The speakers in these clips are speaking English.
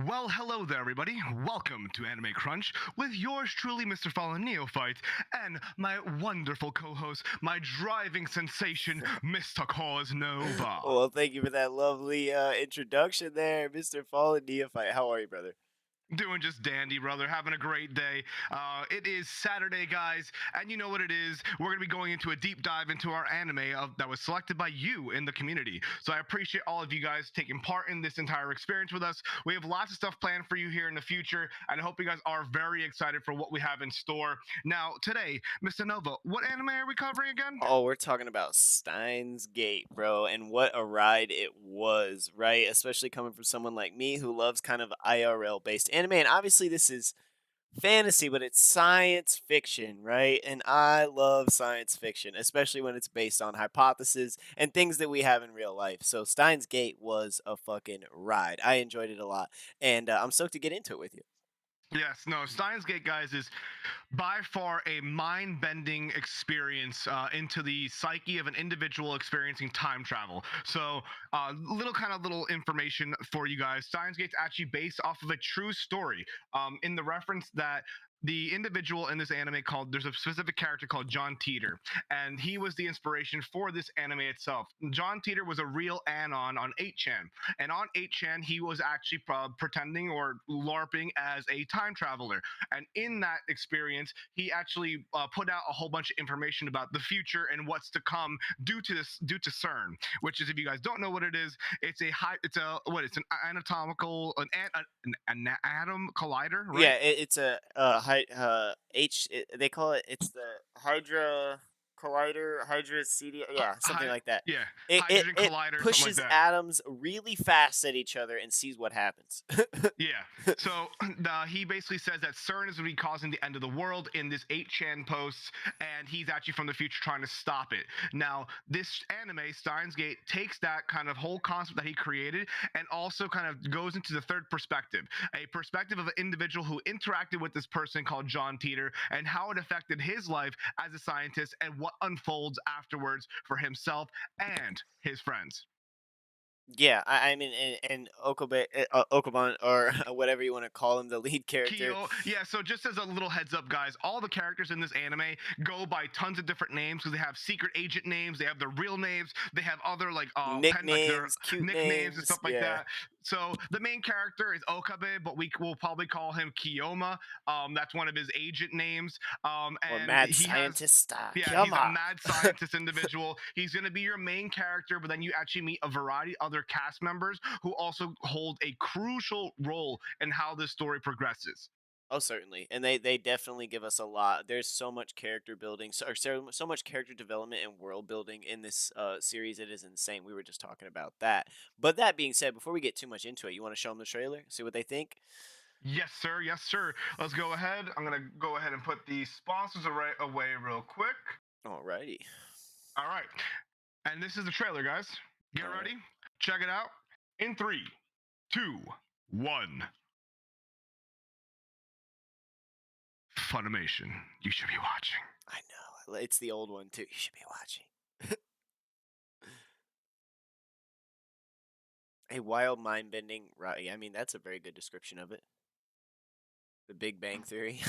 Well, hello there, everybody. Welcome to Anime Crunch with yours truly, Mr. Fallen Neophyte, and my wonderful co-host, my driving sensation, Mr. Cause Nova. Well, thank you for that lovely introduction there, Mr. Fallen Neophyte. How are you, brother? Doing just dandy, brother. Having a great day. It is Saturday, guys, and you know what it is. We're going to be going into a deep dive into our anime that was selected by you in the community. So I appreciate all of you guys taking part in this entire experience with us. We have lots of stuff planned for you here in the future, and I hope you guys are very excited for what we have in store. Now, today, Mr. Nova, what anime are we covering again? Oh, we're talking about Steins Gate, bro, and what a ride it was, right? Especially coming from someone like me who loves kind of IRL based anime. And obviously, this is fantasy, but it's science fiction, right? And I love science fiction, especially when it's based on hypotheses and things that we have in real life. So, Steins Gate was a fucking ride. I enjoyed it a lot, and I'm stoked to get into it with you. Yes, no, Steins Gate, guys, is by far a mind-bending experience into the psyche of an individual experiencing time travel. So, little information for you guys. Steins Gate's actually based off of a true story. In the reference that the individual in this anime called there's a specific character called John Teeter, and he was the inspiration for this anime itself. John Teeter was a real anon on 8chan, and on 8chan he was actually pretending or larping as a time traveler, and in that experience he actually put out a whole bunch of information about the future and what's to come due to CERN, which is, if you guys don't know what it is, it's an anatomical an atom collider, right? Yeah, it's a they call it, it's the Hydra Collider, Hydra CD, yeah, something like that. Yeah, It hydrogen it collider, something like pushes that. atoms really fast at each other and sees what happens. Yeah. So he basically says that CERN is going to be causing the end of the world in this 8chan posts, and he's actually from the future trying to stop it. Now, this anime, Steins Gate, takes that kind of whole concept that he created and also kind of goes into the third perspective, a perspective of an individual who interacted with this person called John Teeter and how it affected his life as a scientist and what unfolds afterwards for himself and his friends. Yeah, I mean, and Okaban, or whatever you want to call him, the lead character. Kyo. Yeah, so just as a little heads up, guys, all the characters in this anime go by tons of different names because they have secret agent names, they have their real names, they have other like their Nicknames, cute nicknames and names, stuff like yeah. that. So the main character is Okabe, but we will probably call him Kiyoma. That's one of his agent names. Or And mad he has scientist, he's a Kyama. mad scientist individual. He's going to be your main character, but then you actually meet a variety of other cast members who also hold a crucial role in how this story progresses. Oh, certainly, and they definitely give us a lot. There's so much character building, so much character development and world building in this series. It is insane. We were just talking about that. But that being said, before we get too much into it, you want to show them the trailer, see what they think. Yes, sir. Yes, sir. Let's go ahead. I'm going to go ahead and put the sponsors away real quick. Alrighty, All right. And this is the trailer, guys. Get all right. ready. Check it out. In three, two, one. Funimation. You should be watching. I know it's the old one too. You should be watching. A wild mind bending, right? I mean, that's a very good description of it. The Big Bang Theory.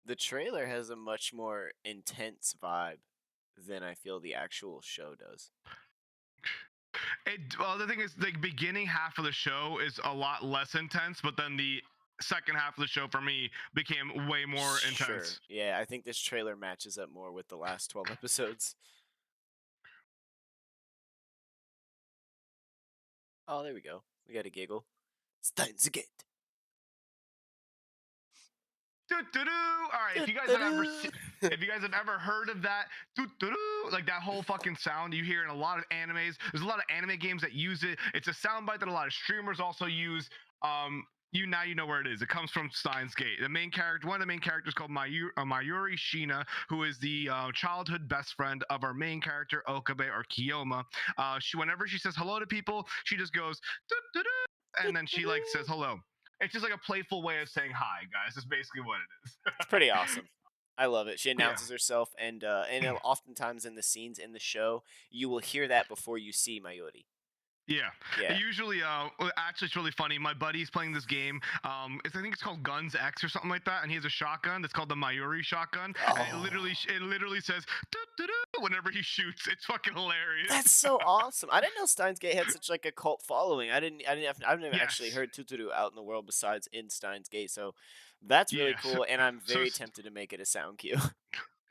The trailer has a much more intense vibe than I feel the actual show does. Well, the thing is, the beginning half of the show is a lot less intense, but then the second half of the show for me became way more Sure. intense. Yeah, I think this trailer matches up more with the last 12 episodes. Oh, there we go. We got a giggle. Steins Gate. Doo-doo-doo. All right, if you guys have ever heard of that, doo-doo-doo, like that whole fucking sound you hear in a lot of animes. There's a lot of anime games that use it. It's a soundbite that a lot of streamers also use. you now you know where it is. It comes from Steins Gate. The main character, one of the main characters, called Mayuri Shina, who is the childhood best friend of our main character Okabe, or Kiyoma. She, whenever she says hello to people, she just goes "Doo, doo, doo," and then she like says hello. It's just like a playful way of saying hi, guys. That's basically what it is. It's pretty awesome. I love it. She Yeah. announces herself, and oftentimes in the scenes in the show, you will hear that before you see Mayuri. Yeah, Yeah. usually, actually, it's really funny. My buddy's playing this game. I think it's called Guns X or something like that, and he has a shotgun that's called the Mayuri shotgun, and Oh, it literally says "Doo, doo, doo," whenever he shoots. It's fucking hilarious. that's so awesome. I didn't know Steins Gate had such like a cult following. I've never actually Yes. heard Tuturu out in the world besides in Steins Gate. So that's really Yeah. cool, and I'm So very tempted to make it a sound cue.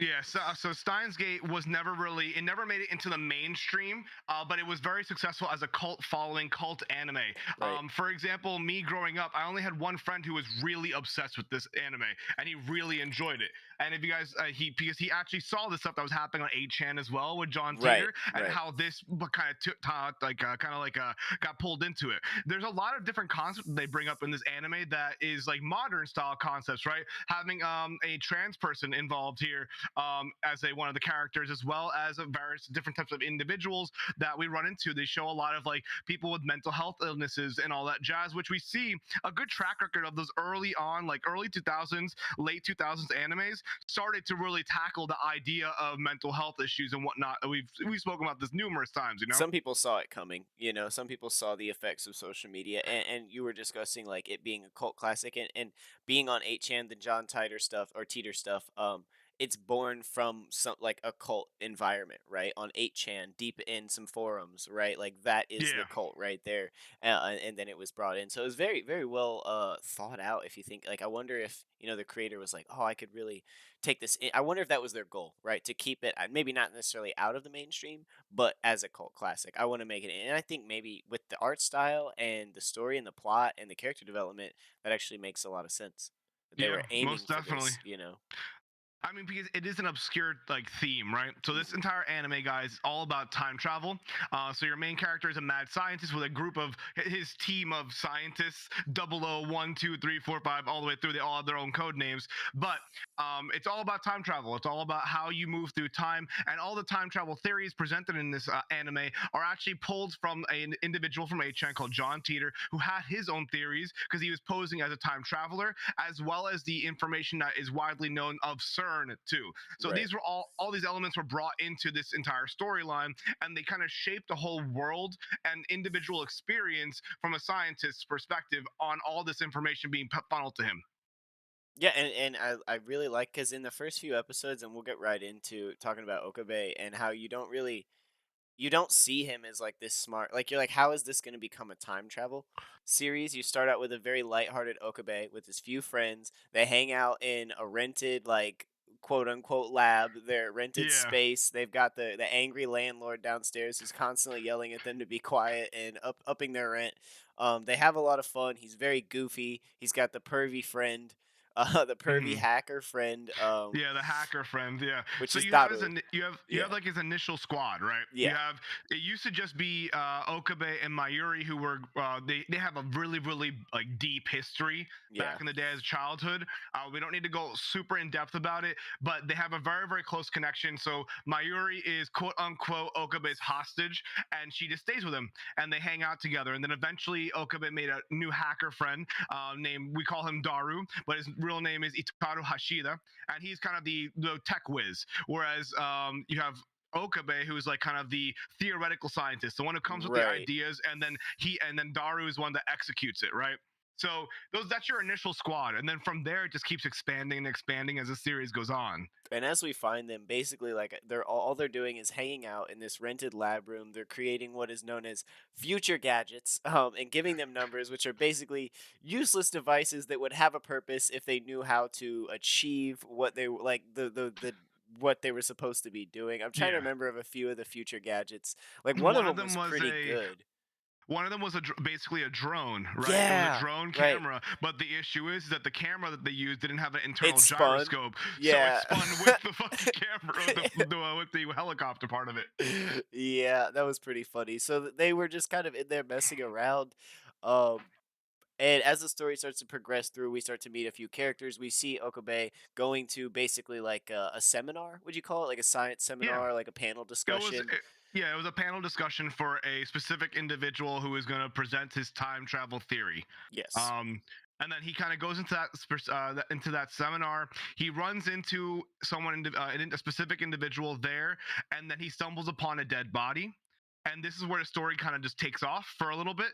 Yeah, so Steins Gate was never really, it never made it into the mainstream, but it was very successful as a cult following, cult anime. Right. For example, me growing up, I only had one friend who was really obsessed with this anime, and he really enjoyed it. And if you guys, he because he actually saw the stuff that was happening on 8chan as well with John Right. Teeter, and Right. how this kind of got pulled into it. There's a lot of different concepts that they bring up in this anime that is like modern style concepts, right? Having a trans person involved here, as one of the characters, as well as various different types of individuals that we run into. They show a lot of like people with mental health illnesses and all that jazz, which we see a good track record of those early on, like early 2000s, late 2000s animes started to really tackle the idea of mental health issues and whatnot. We've spoken about this numerous times, you know. Some people saw it coming, you know, some people saw the effects of social media, and you were discussing like it being a cult classic, and being on 8chan, the John Titor stuff or Teeter stuff. It's born from some like a cult environment, right? On 8chan, deep in some forums, right? Like that is the Yeah. cult right there. And then it was brought in. So it was very, very well thought out. If you think, like, I wonder if, you know, the creator was like, oh, I could really take this in. I wonder if that was their goal, right? To keep it, maybe not necessarily out of the mainstream, but as a cult classic. I want to make it, and I think maybe with the art style and the story and the plot and the character development, that actually makes a lot of sense. That they Yeah, were aiming most for definitely. this, you know. I mean, because it is an obscure like theme, right? So this Hmm. entire anime, guys, is all about time travel. So your main character is a mad scientist with a group of his team of scientists, 00123455, all the way through. They all have their own code names, but it's all about time travel. It's all about how you move through time, and all the time travel theories presented in this anime are actually pulled from an individual from 8chan called John Teeter, who had his own theories because he was posing as a time traveler, as well as the information that is widely known of CERN too. So Right. these were all these elements were brought into this entire storyline, and they kind of shaped the whole world and individual experience from a scientist's perspective on all this information being funneled to him. Yeah, and I really like, because in the first few episodes, and we'll get right into talking about Okabe and how you don't see him as like this smart, like, you're like, how is this going to become a time travel series? You start out with a very lighthearted Okabe with his few friends. They hang out in a rented, like, quote unquote lab, their rented Yeah. space. They've got the angry landlord downstairs who's constantly yelling at them to be quiet and upping their rent. They have a lot of fun. He's very goofy. He's got the pervy friend, the pervy Mhm. hacker friend, Yeah, the hacker friend. Yeah. which So is you have Daru. you have Yeah. like his initial squad, right? You Yeah. have, it used to just be Okabe and Mayuri, who were they have a really like deep history back Yeah. in the day as childhood. We don't need to go super in depth about it, but they have a very close connection. So Mayuri is quote unquote Okabe's hostage, and she just stays with him, and they hang out together. And then eventually Okabe made a new hacker friend named, we call him Daru, but his real name is Itaru Hashida, and he's kind of the tech whiz. Whereas you have Okabe, who's like kind of the theoretical scientist, the one who comes with the Right. ideas, and then Daru is one that executes it, right? So that's your initial squad, and then from there it just keeps expanding and expanding as the series goes on. And as we find them, basically, like, they're all they're doing is hanging out in this rented lab room. They're creating what is known as future gadgets, and giving them numbers, which are basically useless devices that would have a purpose if they knew how to achieve what they like the what they were supposed to be doing. I'm trying to Yeah, remember of a few of the future gadgets. Like, one of one of them was them was pretty a good. one of them was basically a drone, right? It was a Yeah. drone Right. camera, but the issue is that the camera that they used didn't have an It internal spun. gyroscope, so it Yeah. spun with the fucking camera, with the helicopter part of it. Yeah, that was pretty funny. So they were just kind of in there messing around. Um, And as the story starts to progress through, we start to meet a few characters. We see Okabe going to basically like a seminar. Would you call it like a science Yeah. seminar, like a panel It was discussion? yeah, it was a panel discussion for a specific individual who is going to present his time travel theory. Yes. Um, and then he kind of goes into into that seminar. He runs into a specific individual there, and then he stumbles upon a dead body. And this is where the story kind of just takes off for a little bit.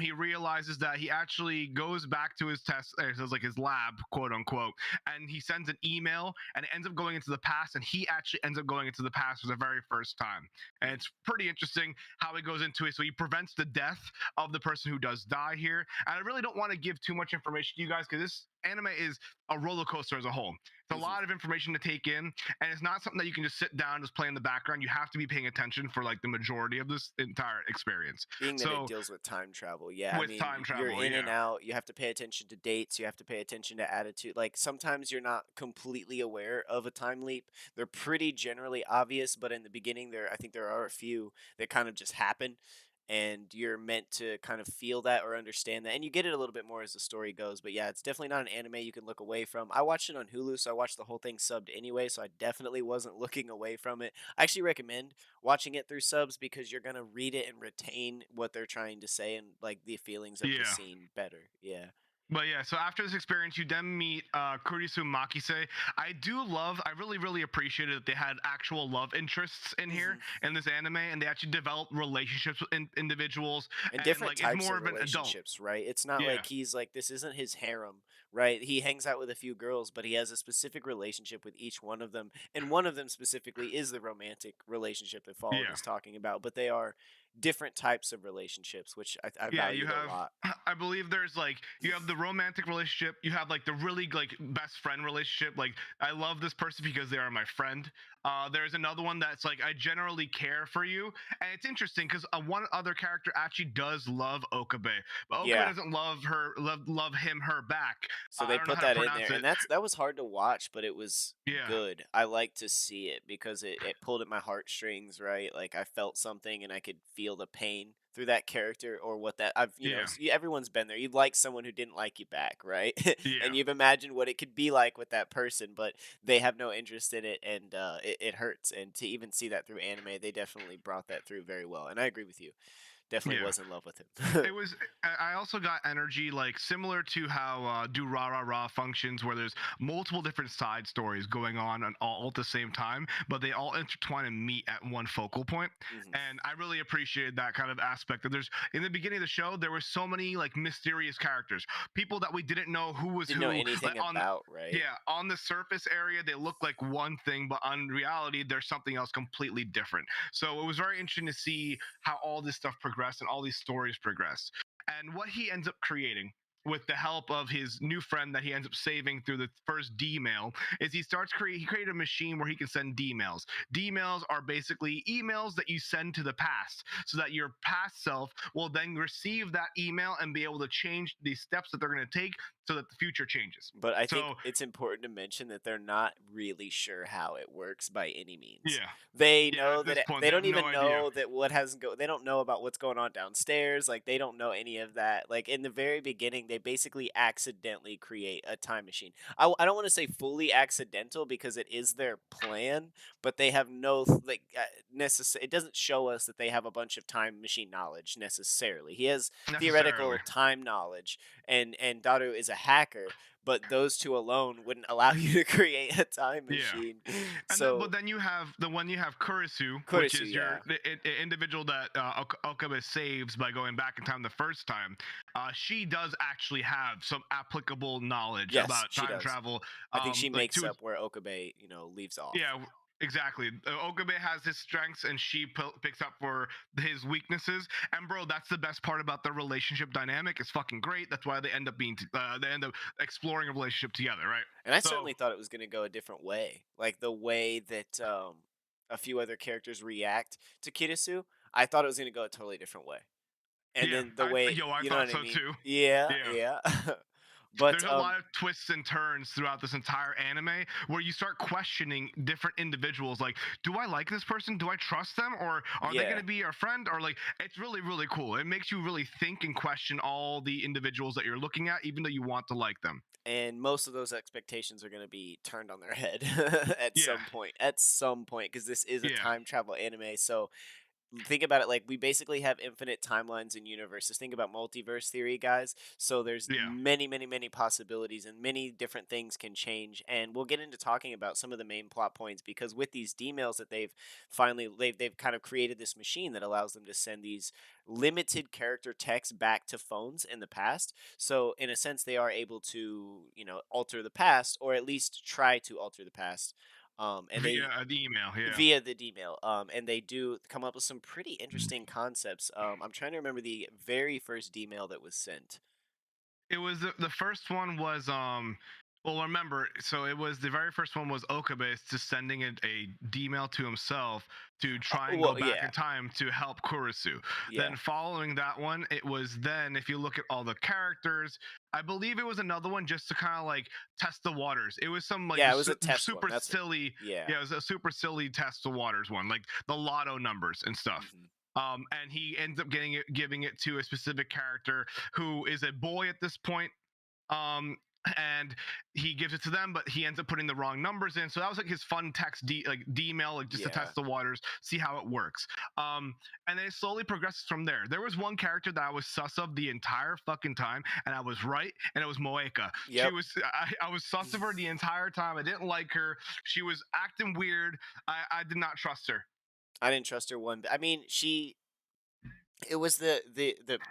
He realizes that he actually goes back to his test, like his lab, quote unquote, and he sends an email, and it ends up going into the past, and he actually ends up going into the past for the very first time. And Mhm. it's pretty interesting how he goes into it. So he prevents the death of the person who does die here. And I really don't want to give too much information to you guys because this anime is a roller coaster as a whole. It's a Mhm. lot of information to take in, and it's not something that you can just sit down and just play in the background. You have to be paying attention for like the majority of this entire experience. Being that it So deals with time travel, yeah, I with mean, time you're travel, in and yeah, out, you have to pay attention to dates, you have to pay attention to attitude. Like, sometimes you're not completely aware of a time leap. They're pretty generally obvious, but in the beginning, I think there are a few that kind of just happen, and you're meant to kind of feel that or understand that, and you get it a little bit more as the story goes. But yeah, it's definitely not an anime you can look away from. I watched it on Hulu, so I watched the whole thing subbed anyway, so I definitely wasn't looking away from it. I actually recommend watching it through subs because you're gonna read it and retain what they're trying to say and like the feelings of the yeah. scene better. Yeah. But yeah, so after this experience, you then meet Kurisu Makise. I really, really appreciated that they had actual love interests in here Hmm. in this anime, and they actually developed relationships with individuals, And and different like it's types more of of an adult. relationships, right? It's not Yeah, like he's like this isn't his harem, right? He hangs out with a few girls, but he has a specific relationship with each one of them, and one of them specifically is the romantic relationship that Fallen yeah. is talking about. But they are different types of relationships, which I Yeah, you valued a have lot. I believe there's like you have the romantic relationship, you have like the really like best friend relationship. Like I love this person because they are my friend. There's another one that's like I generally care for you, and it's interesting because one other character actually does love Okabe, but Okabe Yeah. doesn't love him her back. So I they don't know put how to that in there, pronounce and it. that was hard to watch, but it was Yeah, good. I like to see it because it pulled at my heartstrings, right? Like I felt something, and I could feel the pain through that character or what that I've yeah, everyone's been there. You'd like someone who didn't like you back, right? yeah. And you've imagined what it could be like with that person, but they have no interest in it, and it hurts. And to even see that through anime, they definitely brought that through very well. And I agree with you. Definitely Yeah. was in love with him. It was. I also got energy like similar to how Do Ra Ra Ra functions, where there's multiple different side stories going on all at the same time, but they all intertwine and meet at one focal point. Hmm. And I really appreciated that kind of aspect. That there's in the beginning of the show, there were so many like mysterious characters, people that we didn't know who was Didn't know who. Like anything on about, right? yeah, on the surface area, they look like one thing, but on reality, there's something else completely different. So it was very interesting to see how all this stuff progressed and all these stories progressed. And what he ends up creating with the help of his new friend that he ends up saving through the first D mail is he created a machine where he can send D mails. D mails are basically emails that you send to the past so that your past self will then receive that email and be able to change the steps that they're going to take so that the future changes. But I think So it's important to mention that they're not really sure how it works by any means. yeah, They yeah. know At that this point, they they have don't no even idea. know that what hasn't go. They don't know about what's going on downstairs. Like they don't know any of that. Like in the very beginning, they basically accidentally create a time machine. I don't want to say fully accidental because it is their plan, but they have no like necessary. It doesn't show us that they have a bunch of time machine knowledge necessarily. He has Necessarily. theoretical time knowledge, and Daru is a hacker, but those two alone wouldn't allow you to create a time Yeah. machine. And then, So but then you have the one you have Kurisu, which Kurisu, is your yeah. the individual that Okabe saves by going back in time the first time. She does actually have some applicable knowledge Yes, about she time does. travel. I think she Like makes to up where Okabe, leaves off. yeah, exactly. Okabe has his strengths, and she picks up for his weaknesses. And bro, that's the best part about the relationship dynamic. It's fucking great. That's why they end up exploring a relationship together, right? And I So certainly thought it was going to go a different way. Like the way that a few other characters react to Kirisu, I thought it was going to go a totally different way. And yeah, then the way, I you know thought what I so mean? too. Yeah, Yeah. yeah. But There's a lot of twists and turns throughout this entire anime where you start questioning different individuals. Like, do I like this person? Do I trust them? Or are they going yeah, to be a friend? Or like, it's really, really cool. It makes you really think and question all the individuals that you're looking at, even though you want to like them. and most of those expectations are going to be turned on their head at Yeah. some point. At some point, because this is a Yeah. time travel anime, so think about it, like we basically have infinite timelines and universes. Think about multiverse theory, guys. So there's Yeah. many possibilities, and many different things can change, and we'll get into talking about some of the main plot points, because with these D-mails that they've kind of created this machine that allows them to send these limited character text back to phones in the past. So in a sense, they are able to, alter the past, or at least try to alter the past. And they Via the email. Yeah. Via the D-mail. And they do come up with some pretty interesting concepts. I'm trying to remember the very first D-mail that was sent. It was the first one was well, remember, so it was the very first one was Okabe just sending a D-mail to himself to try and go Well, back yeah, in time to help Kurisu. yeah, Then following that one, it was then, if you look at all the characters, I believe it was another one just to kind of like test the waters. It was some like yeah. It was a test one. super That's what. silly, Yeah. yeah, it was a super silly test the waters one, like the lotto numbers and stuff. Hmm. And he ends up giving it to a specific character who is a boy at this point. Um, and he gives it to them, but he ends up putting the wrong numbers in. So that was like his fun text D-mail, like just to Yeah. test the waters, see how it works. And then it slowly progresses from there. There was one character that I was sus of the entire fucking time, and I was right, and it was Moeka. She Yep. was I was sus of her the entire time. I didn't like her. She was acting weird. I did not trust her. I didn't trust her one bit. I mean, it was the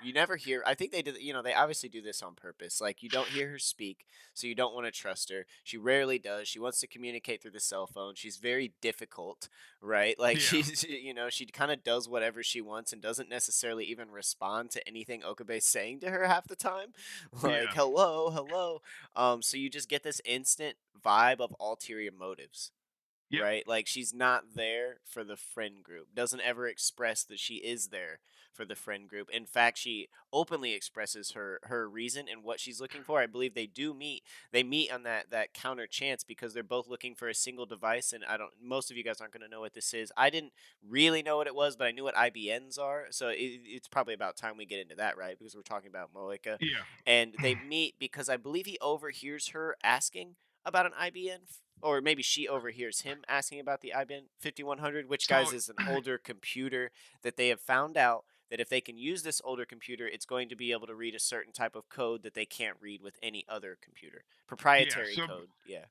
you never hear. I think they did, they obviously do this on purpose. Like, you don't hear her speak, so you don't want to trust her. She rarely does. She wants to communicate through the cell phone. She's very difficult, right? Like, Yeah, she kind of does whatever she wants and doesn't necessarily even respond to anything Okabe's saying to her half the time. Like, yeah, hello, hello. So you just get this instant vibe of ulterior motives, yep, right? Like, she's not there for the friend group. Doesn't ever express that she is there for the friend group. In fact, she openly expresses her reason and what she's looking for. I believe they do meet. They meet on that counter chance because they're both looking for a single device. And I don't. Most of you guys aren't going to know what this is. I didn't really know what it was, but I knew what IBNs are. So it's probably about time we get into that, right? Because we're talking about Moeka, yeah. and they meet because I believe he overhears her asking about an IBN, or maybe she overhears him asking about the IBM 5100, which, So guys, is an older computer that they have found out that if they can use this older computer, it's going to be able to read a certain type of code that they can't read with any other computer. yeah, Proprietary so code. Yeah.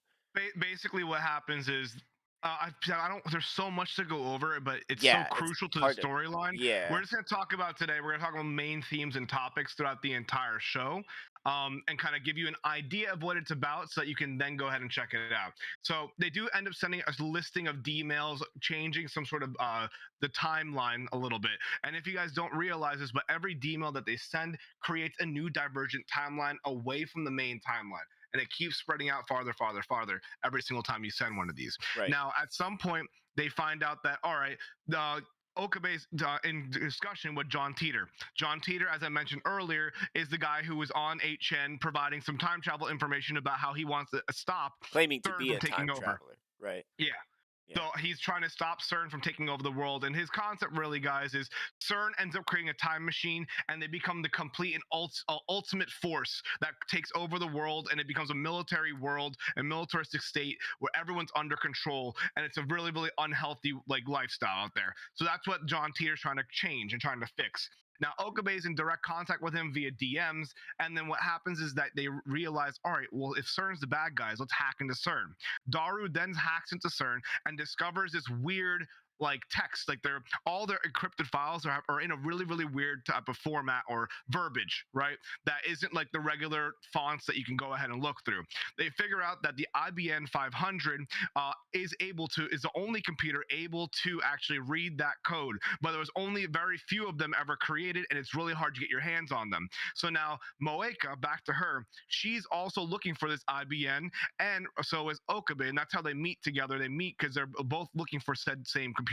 basically what happens is I don't there's so much to go over, but it's so Yeah. It's crucial to the hard to. storyline. We're Yeah. just going to talk about today, we're going to talk about main themes and topics throughout the entire show, and kind of give you an idea of what it's about so that you can then go ahead and check it out. So they do end up sending a listing of D-mails, changing some sort of the timeline a little bit. And if you guys don't realize this, but every D-mail that they send creates a new divergent timeline away from the main timeline, and it keeps spreading out farther, farther, farther every single time you send one of these. Right. Now, at some point, they find out that, all right, the Okabe's in discussion with John Teeter. John Teeter, as I mentioned earlier, is the guy who was on 8chan providing some time travel information about how he wants to stop Claiming to CERN be from a taking time over. traveler. Right. Yeah. So Yeah. he's trying to stop CERN from taking over the world. And his concept, really, guys, is CERN ends up creating a time machine and they become the complete and ultimate force that takes over the world. And it becomes a military world, a militaristic state where everyone's under control. And it's a really, really unhealthy like lifestyle out there. So that's what John Teeter's trying to change and trying to fix. Now, Okabe is in direct contact with him via DMs. And then what happens is that they realize, all right, well, if CERN's the bad guys, let's hack into CERN. Daru then hacks into CERN and discovers this weird like text, like they're all their encrypted files are in a really, really weird type of format or verbiage, right? That isn't like the regular fonts that you can go ahead and look through. They figure out that the IBN 500 is the only computer able to actually read that code, but there was only very few of them ever created, and it's really hard to get your hands on them. So now Moeka, back to her, she's also looking for this IBN, and so is Okabe, and that's how they meet together. They meet because they're both looking for said same computer.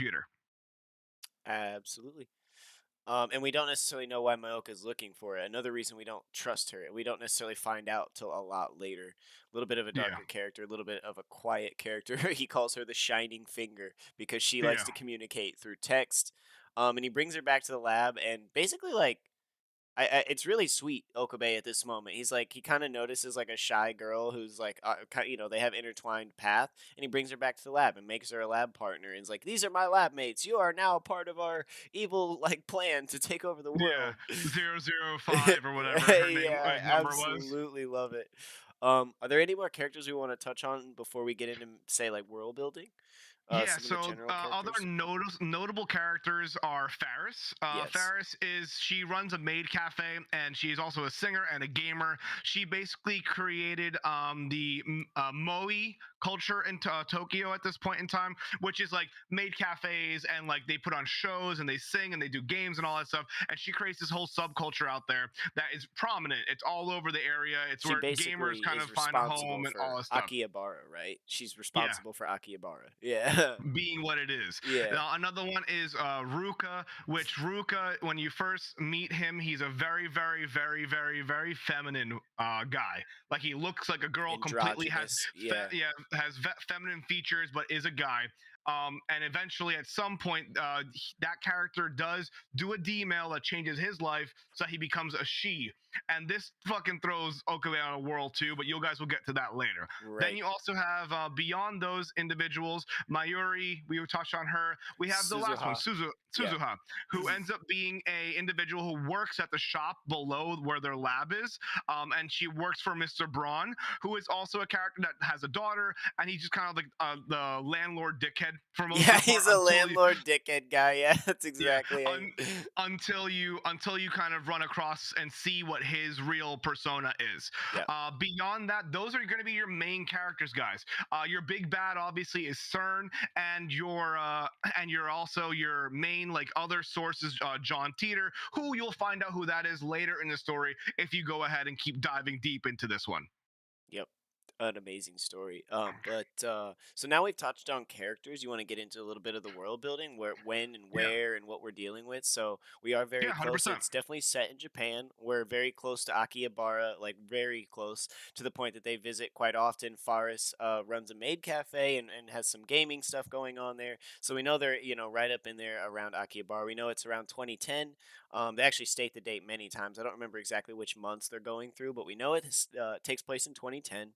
Absolutely. And we don't necessarily know why Maoka is looking for it. Another reason we don't trust her. We don't necessarily find out till a lot later. A little bit of a Yeah, darker character, a little bit of a quiet character. He calls her the Shining Finger because she likes yeah, to communicate through text. And he brings her back to the lab and basically like it's really sweet, Okabe at this moment. He's like, he kind of notices like a shy girl who's like, they have intertwined path, and he brings her back to the lab and makes her a lab partner. And he's like, these are my lab mates. You are now a part of our evil like plan to take over the yeah. world. 005 or whatever her name Yeah, I number was. absolutely love it. Are there any more characters we want to touch on before we get into say like world building? Yeah, Some of the so general other characters. notable characters are Faris. Yes, She runs a maid cafe and she's also a singer and a gamer. She basically created the Moe culture in Tokyo at this point in time, which is like maid cafes and like they put on shows and they sing and they do games and all that stuff. And she creates this whole subculture out there that is prominent. It's all over the area. It's she where gamers basically kind is of find a responsible home and all for that stuff. Akihabara, right? She's Yeah, responsible for Akihabara. Yeah. being what it is. Yeah. Now, another one is Ruka, which Ruka, when you first meet him, he's a very, very, very, very, very feminine guy. Like he looks like a girl, completely has, Androgynous. Yeah. yeah, has feminine features, but is a guy. And eventually, at some point, that character does do a D-mail that changes his life, so he becomes a she. And this fucking throws Okabe on a whirl too, but you guys will get to that later. Then Right. you also have beyond those individuals, Mayuri. We touched on her. We have the last one, Suzuha. Yeah. Suzuha, who ends up being a individual who works at the shop below where their lab is, and she works for Mr. Braun, who is also a character that has a daughter, and he's just kind of like the landlord dickhead for most of Yeah, the part he's a landlord dickhead guy. Yeah, that's yeah, exactly it. until you kind of run across and see what his real persona is. Yeah. Beyond that, those are going to be your main characters, guys. Your big bad obviously is CERN, and you're also your main like other sources, John Teeter, who you'll find out who that is later in the story if you go ahead and keep diving deep into this one. Yep. An amazing story. But so now we've touched on characters. You want to get into a little bit of the world building, where, when, and Yeah, where, and what we're dealing with. So we are yeah, very one hundred close. percent. It's definitely set in Japan. We're very close to Akihabara, like very close to the point that they visit quite often. Faris runs a maid cafe and has some gaming stuff going on there. So we know they're right up in there around Akihabara. We know it's around 2010. They actually state the date many times. I don't remember exactly which months they're going through, but we know takes place in 2010.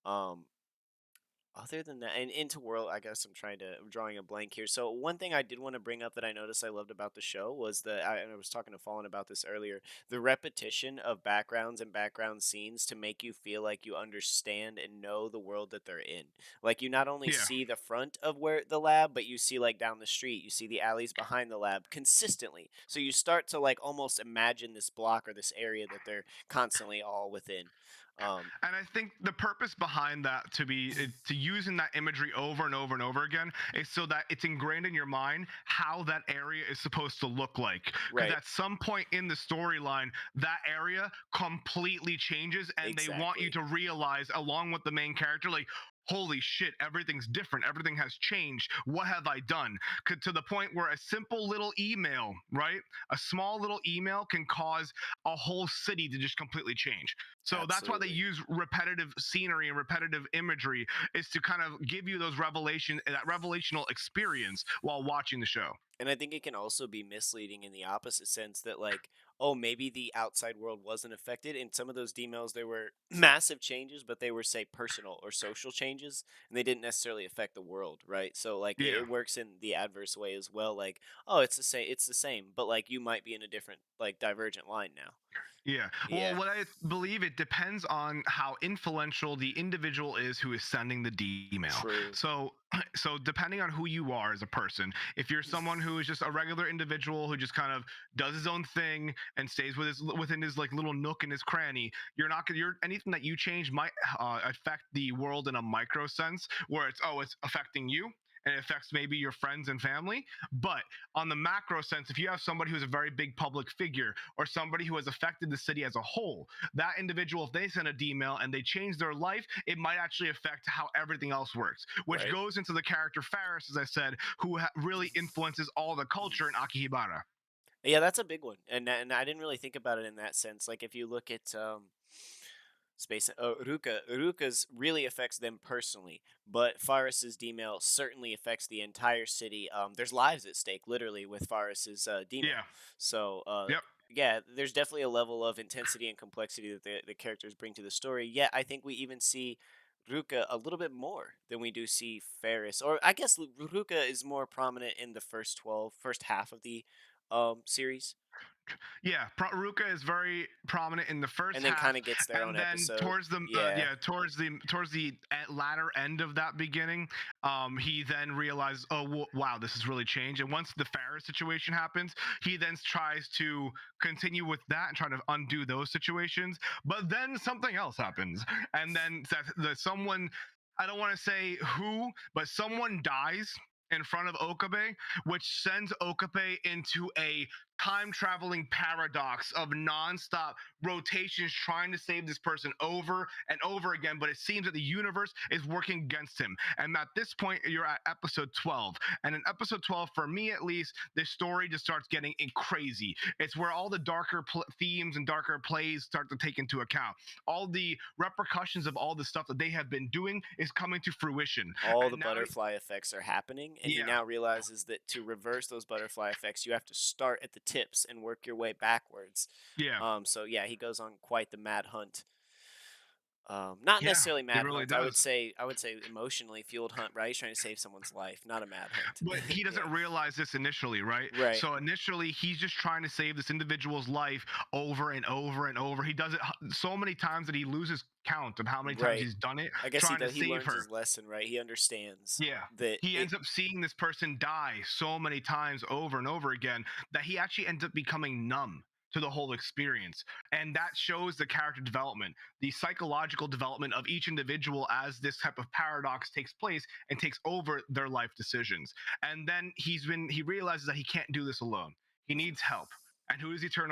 Um, Other than that, and into world, I guess I'm drawing a blank here. So one thing I did want to bring up that I noticed I loved about the show was and I was talking to Fallen about this earlier, the repetition of backgrounds and background scenes to make you feel like you understand and know the world that they're in. Like you not only Yeah. see the front of where the lab, but you see like down the street, you see the alleys behind the lab consistently. So you start to like almost imagine this block or this area that they're constantly all within. Um, And I think the purpose behind that to using that imagery over and over and over again is so that it's ingrained in your mind how that area is supposed to look like. Because right. at some point in the storyline, that area completely changes, and they want you Exactly. to realize, along with the main character, like, holy shit, everything's different. Everything has changed. What have I done? To the point where a simple little email, right? A small little email can cause a whole city to just completely change. So that's why they Absolutely. use repetitive scenery and repetitive imagery is to kind of give you those that revelational experience while watching the show. And I think it can also be misleading in the opposite sense that, like, oh, maybe the outside world wasn't affected. In some of those emails, there were massive changes, but they were, say, personal or social changes, and they didn't necessarily affect the world, right? So, like, Yeah. it works in the adverse way as well. Like, oh, it's the same, but like you might be in a different, like, divergent line now. Yeah. Well, Yeah, what I believe it depends on how influential the individual is who is sending the email. true. So, so depending on who you are as a person, if you're someone who is just a regular individual who just kind of does his own thing and stays within his like little nook and his cranny, you're not gonna. You're anything that you change might affect the world in a micro sense, where it's affecting you. And it affects maybe your friends and family. But on the macro sense, if you have somebody who's a very big public figure or somebody who has affected the city as a whole, that individual, if they send a D-mail and they change their life, it might actually affect how everything else works, which Right. goes into the character Faris, as I said, who really influences all the culture in Akihibara. Yeah, that's a big one, and I didn't really think about it in that sense. Like if you look at Space Ruka's really affects them personally, but Faris's D-mail certainly affects the entire city. There's lives at stake, literally, with Faris's D-mail. Yeah. So, Yep. yeah, there's definitely a level of intensity and complexity that the characters bring to the story. Yet, I think we even see Ruka a little bit more than we do see Faris. Or I guess Ruka is more prominent in the first half of the series, Yeah, Ruka is very prominent in the first and then kind half, of gets their and own then episode. Yeah, towards the latter end of that beginning, he then realizes, oh wow, this has really changed. And once the Farrah situation happens, he then tries to continue with that and try to undo those situations. But then something else happens, and then someone, I don't want to say who, but someone dies in front of Okabe, which sends Okabe into a time traveling paradox of nonstop rotations trying to save this person over and over again. But it seems that the universe is working against him. And at this point, you're at episode 12. And in episode 12, for me at least, this story just starts getting crazy. It's where all the darker themes and darker plays start to take into account. All the repercussions of all the stuff that they have been doing is coming to fruition. all the And now, butterfly effects are happening, and he yeah, now realizes that to reverse those butterfly effects, you have to start at the tips and work your way backwards. yeah, So yeah, he goes on quite the mad hunt. Not yeah, necessarily he mad really hunt. does. I would say emotionally fueled hunt. Right? He's trying to save someone's life, not a mad hunt. But he doesn't Yeah. realize this initially, right? Right. So initially, he's just trying to save this individual's life over and over and over. He does it so many times that he loses count of how many times Right. he's done it I guess he trying to does. He save learns her. his lesson. Right. He understands Yeah. that He it. ends up seeing this person die so many times over and over again that he actually ends up becoming numb to the whole experience. And that shows the character development, the psychological development of each individual as this type of paradox takes place and takes over their life decisions. And then he realizes that he can't do this alone. He needs help. And who does he turn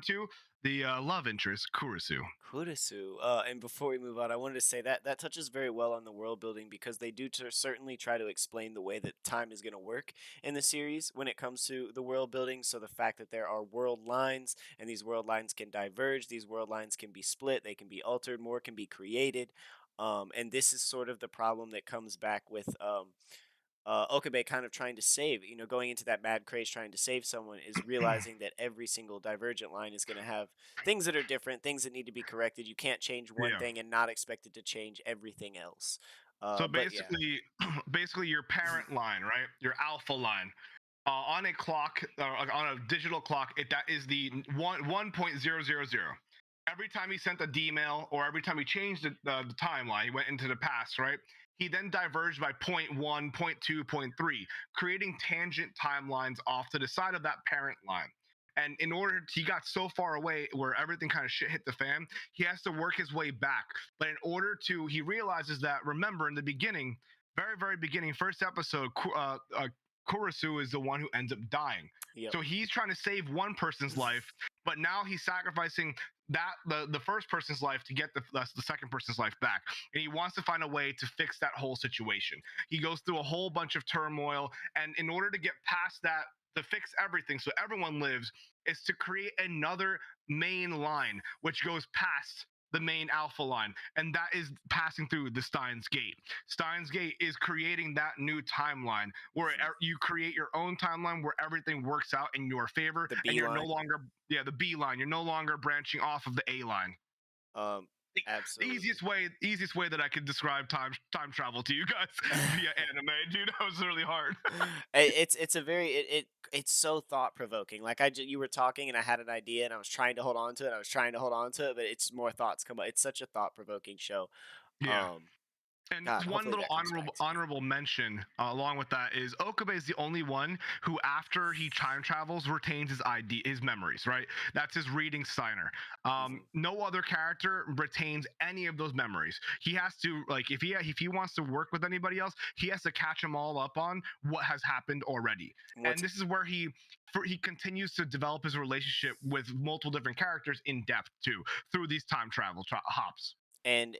to? The love interest, Kurisu. Kurisu. And before we move on, I wanted to say that that touches very well on the world building because they do certainly try to explain the way that time is going to work in the series when it comes to the world building. So the fact that there are world lines and these world lines can diverge, these world lines can be split, they can be altered, more can be created. And this is sort of the problem that comes back with Okabe kind of trying to save, going into that mad craze trying to save someone is realizing that every single divergent line is going to have things that are different, things that need to be corrected. You can't change one Yeah. thing and not expect it to change everything else. So But yeah, basically, basically your parent line, right? Your alpha line, on a clock, on a digital clock, that is the 1.000. Every time he sent a D-mail or every time he changed the timeline, he went into the past, right? He then diverged by point 0.1, point 0.2, point 0.3, creating tangent timelines off to the side of that parent line. And in order, he got so far away where everything kind of shit hit the fan, he has to work his way back. But in order to, he realizes that, remember, in the beginning, very, very beginning, first episode, Kurisu is the one who ends up dying. yep. So he's trying to save one person's life, but now he's sacrificing the first person's life to get the second person's life back. And he wants to find a way to fix that whole situation. He goes through a whole bunch of turmoil, and in order to get past that, to fix everything so everyone lives, is to create another main line which goes past the main alpha line, and that is passing through the Steins Gate. Steins Gate is creating that new timeline where you create your own timeline where everything works out in your favor, The and B you're no line. longer, yeah, the B line. You're no longer branching off of the A line. Um, The Absolutely. easiest way that I could describe time travel to you guys via anime, dude. That was really hard. It's a very it's so thought provoking. Like you were talking and I had an idea and I was trying to hold on to it. I was trying to hold on to it, but it's more thoughts come up. It's such a thought provoking show. Yeah. Um, And God, one hopefully little that comes back to me. honorable mention along with that is Okabe is the only one who, after he time travels, retains his his memories. Right, that's his reading signer. Hmm. No other character retains any of those memories. He has to, like, if he wants to work with anybody else, he has to catch them all up on what has happened already. What's And this is where he continues to develop his relationship with multiple different characters in depth too through these time travel hops. and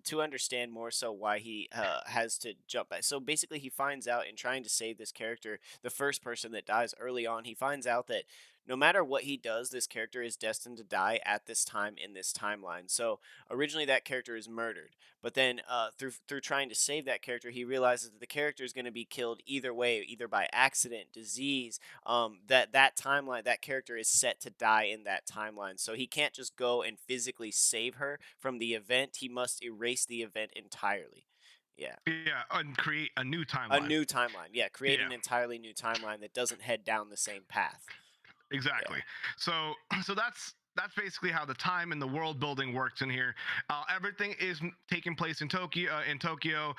to understand more so why he has to jump back. So basically, he finds out in trying to save this character, the first person that dies early on, he finds out that no matter what he does, this character is destined to die at this time in this timeline. So originally that character is murdered, but then through trying to save that character, he realizes that the character is going to be killed either way, either by accident, disease. That timeline, that character is set to die in that timeline. So he can't just go and physically save her from the event. He must erase the event entirely. Yeah. Yeah, and create a new A timeline. new timeline. Yeah, create Yeah. an entirely new timeline that doesn't head down the same path. Yeah. Exactly. So so that's basically how the time and the world building works in here. Everything is taking place in Tokyo.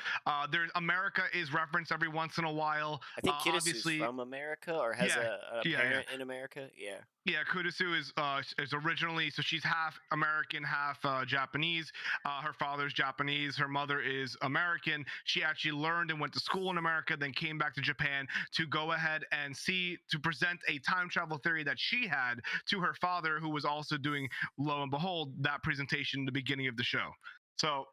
There's America is referenced every once in a while. I think Kirisu's Obviously, from America or has yeah, a yeah. parent in America. Yeah. Yeah, Kurusu is originally, so she's half American, half Japanese. Her father's Japanese, her mother is American. She actually learned and went to school in America, then came back to Japan to go ahead and to present a time travel theory that she had to her father, who was also doing, lo and behold, that presentation in the beginning of the show. So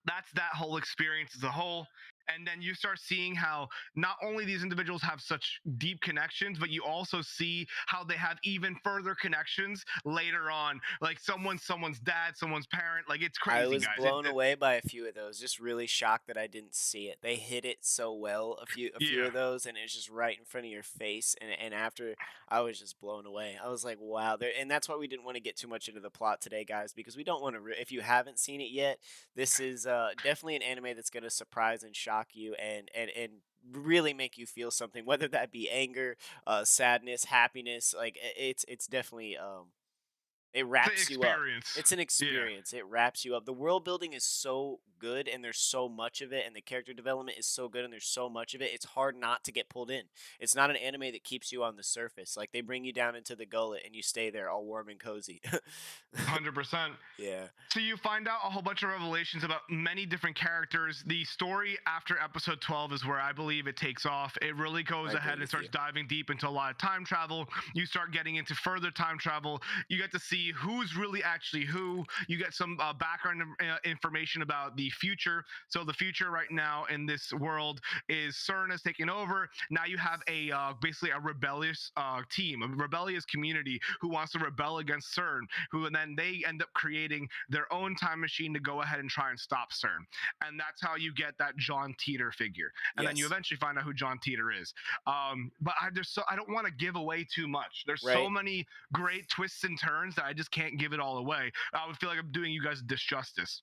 that's that whole experience as a whole. And then you start seeing how not only these individuals have such deep connections, but you also see how they have even further connections later on, like someone's dad, someone's parent. Like, it's I crazy, was guys. blown away by a few of those. Just really shocked that I didn't see it. They hit it so well, a few Yeah, of those, and it was just right in front of your face. And after, I was just blown away. I was like, wow. There, and that's why we didn't want to get too much into the plot today, guys, because we don't want to. If you haven't seen it yet, this is definitely an anime that's going to surprise and shock you, and really make you feel something, whether that be anger, sadness, happiness. Like it's definitely it the wraps you up. experience. It's an Yeah. experience. It wraps you up. The world building is so good and there's so much of it and the character development is so good and there's so much of it. It's hard not to get pulled in. It's not an anime that keeps you on the surface. Like they bring you down into the gullet and you stay there all warm and cozy. 100%. Yeah. So you find out a whole bunch of revelations about many different characters. The story after episode 12 is where I believe it takes off. It really goes I agree ahead and with starts you. diving deep into a lot of time travel. You start getting into further time travel. You get to see who's really actually who. You get some background information about the future. So the future right now in this world is CERN is taking over. Now you have a basically a rebellious team, a rebellious community who wants to rebel against CERN, who and then they end up creating their own time machine to go ahead and try and stop CERN. And that's how you get that John Teeter figure. And then you Yes. eventually find out who John Teeter is. But I don't want to give away too much. There's so Right. many great twists and turns that I just can't give it all away. I would feel like I'm doing you guys a disjustice.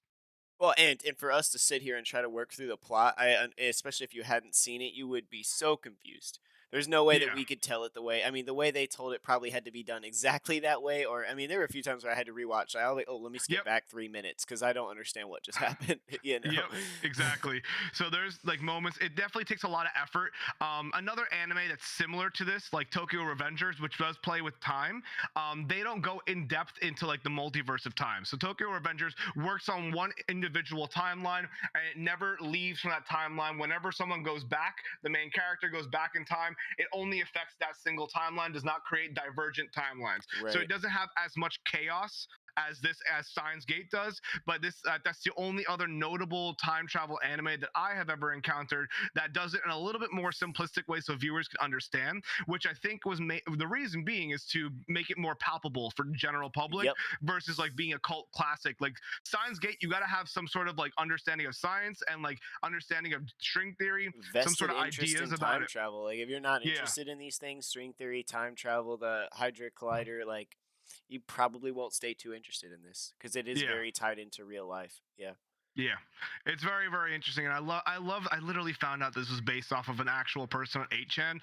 Well, and for us to sit here and try to work through the plot, especially if you hadn't seen it, you would be so confused. There's no way that Yeah. we could tell it the way. I mean, the way they told it probably had to be done exactly that way. Or, I mean, there were a few times where I had to rewatch. I was like, oh, let me skip Yep. back 3 minutes because I don't understand what just happened. you know. Yep, exactly. So there's like moments. It definitely takes a lot of effort. Another anime that's similar to this, like Tokyo Revengers, which does play with time. They don't go in depth into like the multiverse of time. So Tokyo Revengers works on one individual timeline, and it never leaves from that timeline. Whenever someone goes back, the main character goes back in time. It only affects that single timeline. Does not create divergent timelines. So it Right. doesn't have as much chaos as Steins Gate does, but that's the only other notable time travel anime that I have ever encountered that does it in a little bit more simplistic way so viewers can understand, which I think was the reason being is to make it more palpable for the general public Yep. versus like being a cult classic. Like Steins Gate, you got to have some sort of like understanding of science and like understanding of string theory, some Vested sort of interest ideas in about time it. travel. Like, if you're not Yeah, interested in these things, string theory, time travel, the Hydra Collider, like, you probably won't stay too interested in this because it is yeah. very tied into real life. Yeah. Yeah, it's very, very interesting, and I literally found out this was based off of an actual person on 8chan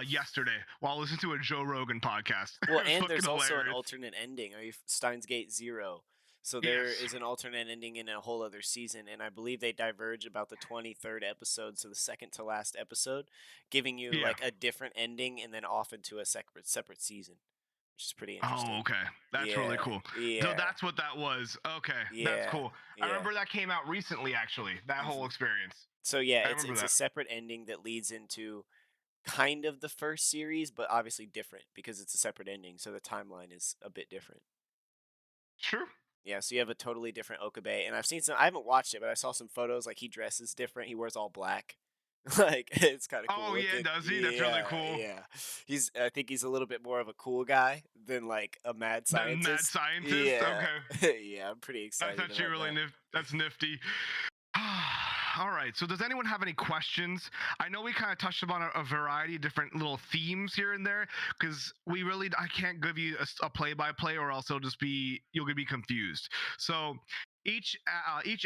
yesterday while listening to a Joe Rogan podcast. Well, It was and fucking there's also an hilarious. alternate ending. Are you Steins Gate Zero? So there Yes. is an alternate ending in a whole other season, and I believe they diverge about the 23rd episode, so the second to last episode, giving you Yeah. like a different ending and then off into a separate season, which is pretty Oh, interesting. okay. That's really Yeah, cool. So yeah, that's what that was. Okay, that's yeah, cool. I yeah. remember that came out recently, actually. That whole hmm experience. So yeah, I it's remember it's a that. separate ending that leads into kind of the first series, but obviously different because it's a separate ending, so the timeline is a bit different. Sure. Yeah, so you have a totally different Okabe, and I've seen some. I haven't watched it, but I saw some photos. Like he dresses different. He wears all black. Like, it's kinda cool Oh yeah, looking. does he? That's really Yeah, cool. yeah. I think he's a little bit more of a cool guy than, like, a mad The mad scientist. scientist. Yeah. Okay, Yeah, I'm pretty that's excited actually about really that. that's nifty. All right. So, does anyone have any questions? I know we kind of touched upon a variety of different little themes here and there because I can't give you a play by play or else it'll just be, you'll be confused. So, each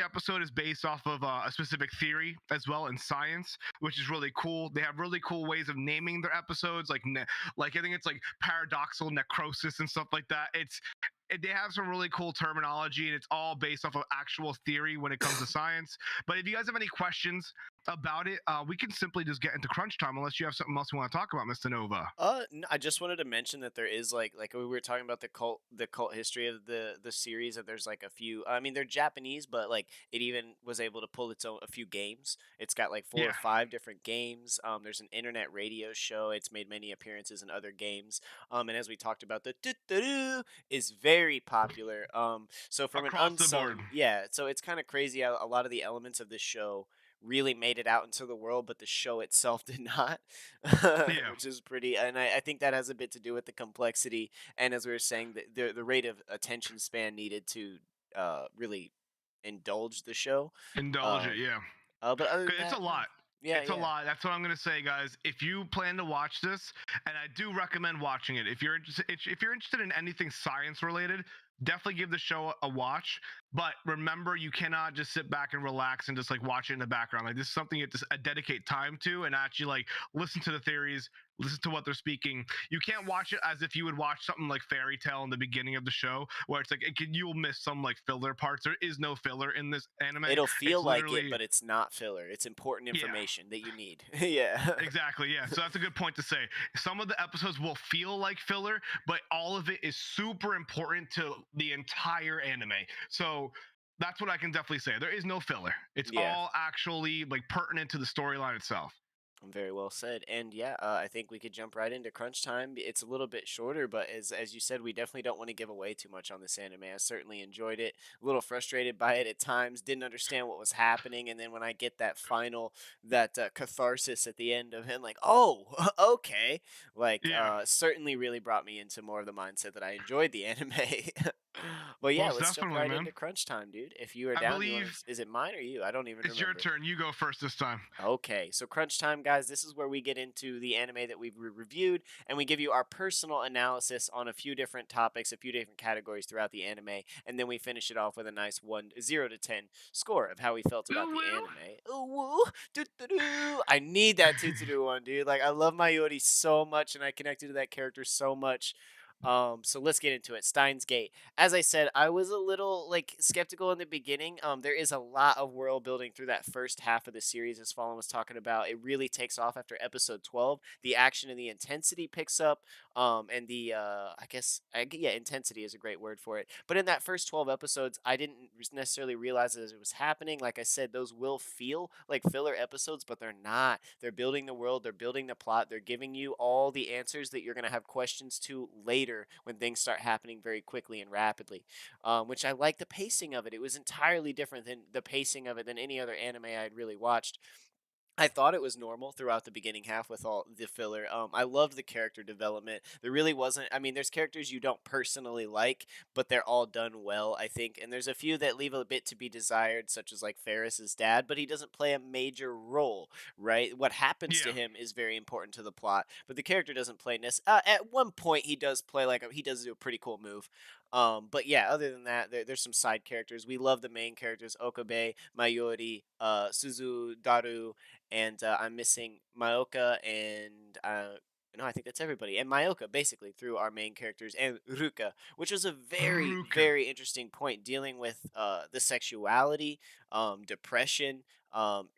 episode is based off of a specific theory as well in science, which is really cool. They have really cool ways of naming their episodes, like I think it's like paradoxical necrosis and stuff like that. They have some really cool terminology and it's all based off of actual theory when it comes to science. But if you guys have any questions about it, we can simply just get into crunch time unless you have something else you want to talk about, Mr. Nova. I just wanted to mention that there is like we were talking about the cult history of the series. That there's like a few. I mean, they're Japanese, but like it even was able to pull its own a few games. It's got like four or Yeah, five different games. There's an internet radio show. It's made many appearances in other games. And as we talked about, the doo is very popular. So from an across the board. unsung, yeah. So it's kind of crazy. A lot of the elements of this show really made it out into the world, but the show itself did not, Yeah, which is pretty. And I think that has a bit to do with the complexity. And as we were saying, the rate of attention span needed to really indulge the show. indulge it. Um, Yeah. but other than It's a that, yeah, lot. yeah, It's a yeah. lot. That's what I'm gonna say, guys. If you plan to watch this, and I do recommend watching it. If you're interested in anything science related, definitely give the show a watch. But remember, you cannot just sit back and relax and just like watch it in the background. Like this is something you have to dedicate time to and actually like listen to the theories, listen to what they're speaking. You can't watch it as if you would watch something like Fairy Tale in the beginning of the show, where it's like you'll miss some like filler parts. There is no filler in this anime. It'll feel It's like it, literally, but it's not filler. It's important yeah. information that you need. Yeah. Exactly. Yeah. So that's a good point to say. Some of the episodes will feel like filler, but all of it is super important to the entire anime. So that's what I can definitely say. There is no filler. It's Yeah. all actually like pertinent to the storyline itself. Very well said. And yeah, I think we could jump right into crunch time. It's a little bit shorter, but as you said, we definitely don't want to give away too much on this anime. I certainly enjoyed it. A little frustrated by it at times. Didn't understand what was happening, and then when I get that catharsis at the end of him, like, oh, okay, like Yeah. certainly really brought me into more of the mindset that I enjoyed the anime. But yeah, Most let's jump definitely, right man. into crunch time, dude. If you are I down, you want believe to? Is it mine or you? I don't even it's your remember. turn. You go first this time. Okay, so crunch time, guys. This is where we get into the anime that we've reviewed, and we give you our personal analysis on a few different topics, a few different categories throughout the anime, and then we finish it off with a nice 1 0 to 10 score of how we felt about Ooh, the woo. anime. Ooh, woo, doo, doo, doo. I need that doo one, dude. Like I love Mayuri so much, and I connected to that character so much. So let's get into it. Steins Gate. As I said, I was a little like skeptical in the beginning. There is a lot of world building through that first half of the series, as Fallen was talking about. It really takes off after episode 12. The action and the intensity picks up. And the yeah, intensity is a great word for it. But in that first 12 episodes, I didn't necessarily realize as it was happening. Like I said, those will feel like filler episodes, but they're not. They're building the world, they're building the plot, they're giving you all the answers that you're going to have questions to later when things start happening very quickly and rapidly. Which I like the pacing of it. It was entirely different than the pacing of it than any other anime I'd really watched. I thought it was normal throughout the beginning half with all the filler. I loved the character development. There really wasn't. I mean, there's characters you don't personally like, but they're all done well, I think. And there's a few that leave a bit to be desired, such as like Ferris's dad, but he doesn't play a major role, right? What happens to Yeah. him is very important to the plot, but the character doesn't play. At one point, he does play he does do a pretty cool move. But yeah, other than that, there's some side characters. We love the main characters: Okabe, Mayuri, Suzu, Daru, and I'm missing Maoka and no, I think that's everybody. And Maoka, basically, through our main characters, and Ruka, which was a very, Ruka. very interesting point dealing with the sexuality, depression,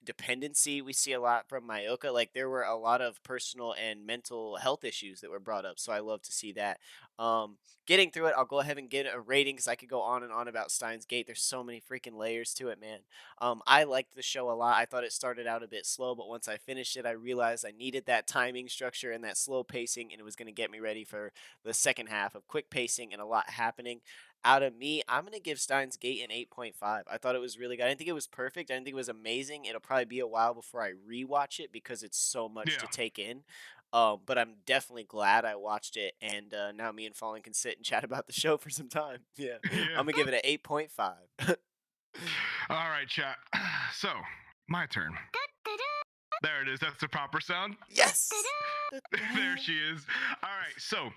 dependency. We see a lot from Maoka. Like, there were a lot of personal and mental health issues that were brought up. So I love to see that. Getting through it, I'll go ahead and get a rating because I could go on and on about Steins Gate. There's so many freaking layers to it, man. I liked the show a lot. I thought it started out a bit slow, but once I finished it, I realized I needed that timing structure and that slow pacing, and it was going to get me ready for the second half of quick pacing and a lot happening. out of me, I'm gonna give Steins Gate an 8.5. I thought it was really good. I didn't think it was perfect. I didn't think it was amazing. It'll probably be a while before I rewatch it because it's so much to Yeah. take in. But I'm definitely glad I watched it, and now me and Fallen can sit and chat about the show for some time. Yeah, Yeah. I'm gonna give it an 8.5. All right, chat. So, my turn. There it is. That's the proper sound. Yes. There she is. All right. So,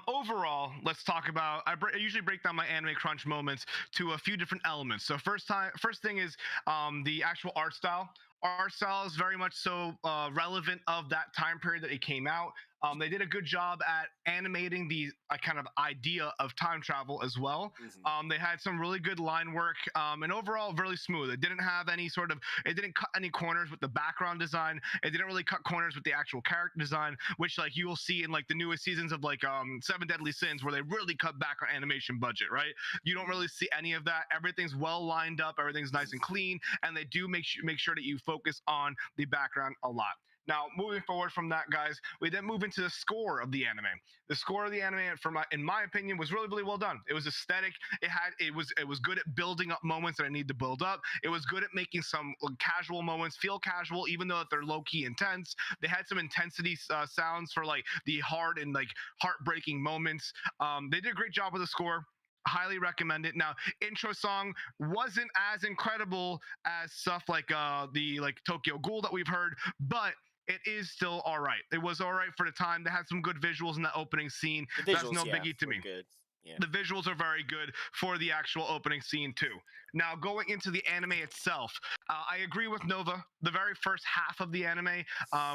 overall, let's talk about. I usually break down my anime crunch moments to a few different elements. So, first thing is the actual art style. Art style is very much so relevant of that time period that it came out. They did a good job at animating the kind of idea of time travel as well. Mhm. They had some really good line work, and overall really smooth. It didn't have any sort of, it didn't cut any corners with the background design. It didn't really cut corners with the actual character design, which like you will see in like the newest seasons of like Seven Deadly Sins, where they really cut back on animation budget. Right? You don't really see any of that. Everything's well lined up. Everything's nice and clean, and they do make sure that you focus on the background a lot. Now, moving forward from that, guys, we then move into the score of the anime. The score of the anime, in my opinion, was really, really well done. It was aesthetic. It was good at building up moments that I need to build up. It was good at making some casual moments feel casual, even though they're low key intense. They had some intensity sounds for like the hard and like heartbreaking moments. They did a great job with the score. Highly recommend it. Now, intro song wasn't as incredible as stuff like the like Tokyo Ghoul that we've heard, but it is still all right. It was all right for the time. They had some good visuals in the opening scene. The That's visuals, no yeah, biggie to were me. good. Yeah. The visuals are very good for the actual opening scene too. Now, going into the anime itself, I agree with Nova. The very first half of the anime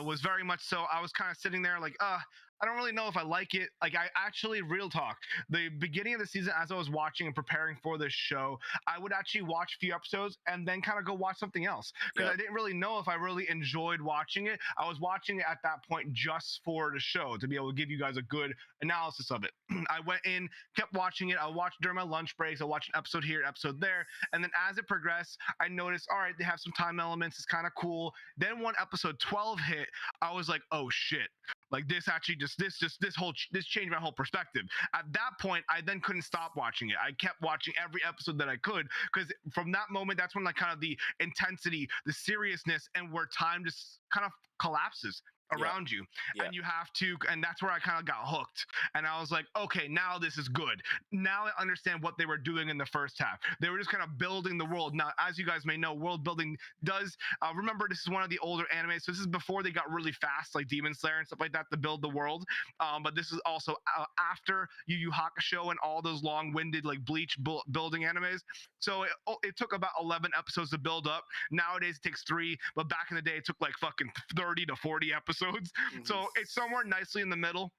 was very much so. I was kind of sitting there like, I don't really know if I like it. Like, I actually, real talk, the beginning of the season, as I was watching and preparing for this show, I would actually watch a few episodes and then kind of go watch something else because Yep. I didn't really know if I really enjoyed watching it. I was watching it at that point just for the show to be able to give you guys a good analysis of it. I went in, kept watching it. I watched during my lunch breaks. I watched an episode here, an episode there. And then as it progressed, I noticed, all right, they have some time elements. It's kind of cool. Then when episode 12 hit, I was like, oh shit. Like this actually this changed my whole perspective. At that point, I then couldn't stop watching it. I kept watching every episode that I could because from that moment, that's when like kind of the intensity, the seriousness, and where time just kind of collapses Yep. around you, Yep. and you have to, and that's where I kind of got hooked. And I was like, okay, now this is good. Now I understand what they were doing in the first half. They were just kind of building the world. Now, as you guys may know, world building does. Remember, this is one of the older animes, so this is before they got really fast, like Demon Slayer and stuff like that, to build the world. But this is also after Yu Yu Hakusho and all those long-winded like Bleach building animes. So it took about 11 episodes to build up. Nowadays it takes 3, but back in the day it took like fucking 30 to 40 episodes. Mhm. So it's somewhere nicely in the middle.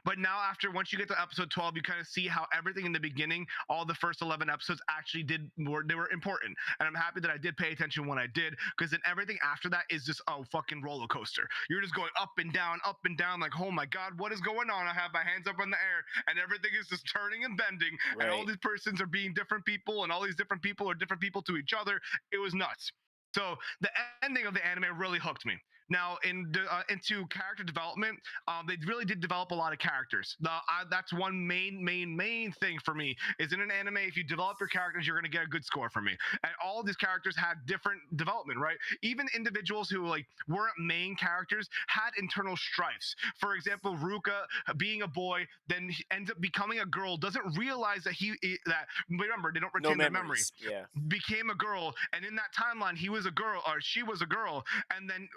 But now once you get to episode 12, you kind of see how everything in the beginning, all the first 11 episodes actually they were important. And I'm happy that I did pay attention when I did, because then everything after that is just a fucking roller coaster. You're just going up and down, like, oh my God, what is going on? I have my hands up in the air and everything is just turning and bending. And all Right. these persons are being different people and all these different people are different people to each other. It was nuts. So the ending of the anime really hooked me. Now, into character development, they really did develop a lot of characters. That's one main thing for me is in an anime, if you develop your characters, you're going to get a good score from me. And all of these characters had different development, right? Even individuals who like weren't main characters had internal strifes. For example, Ruka being a boy, then he ends up becoming a girl, doesn't realize that remember, they don't No retain their memory, memories. Yeah. became a girl, and in that timeline he was a girl or she was a girl, and then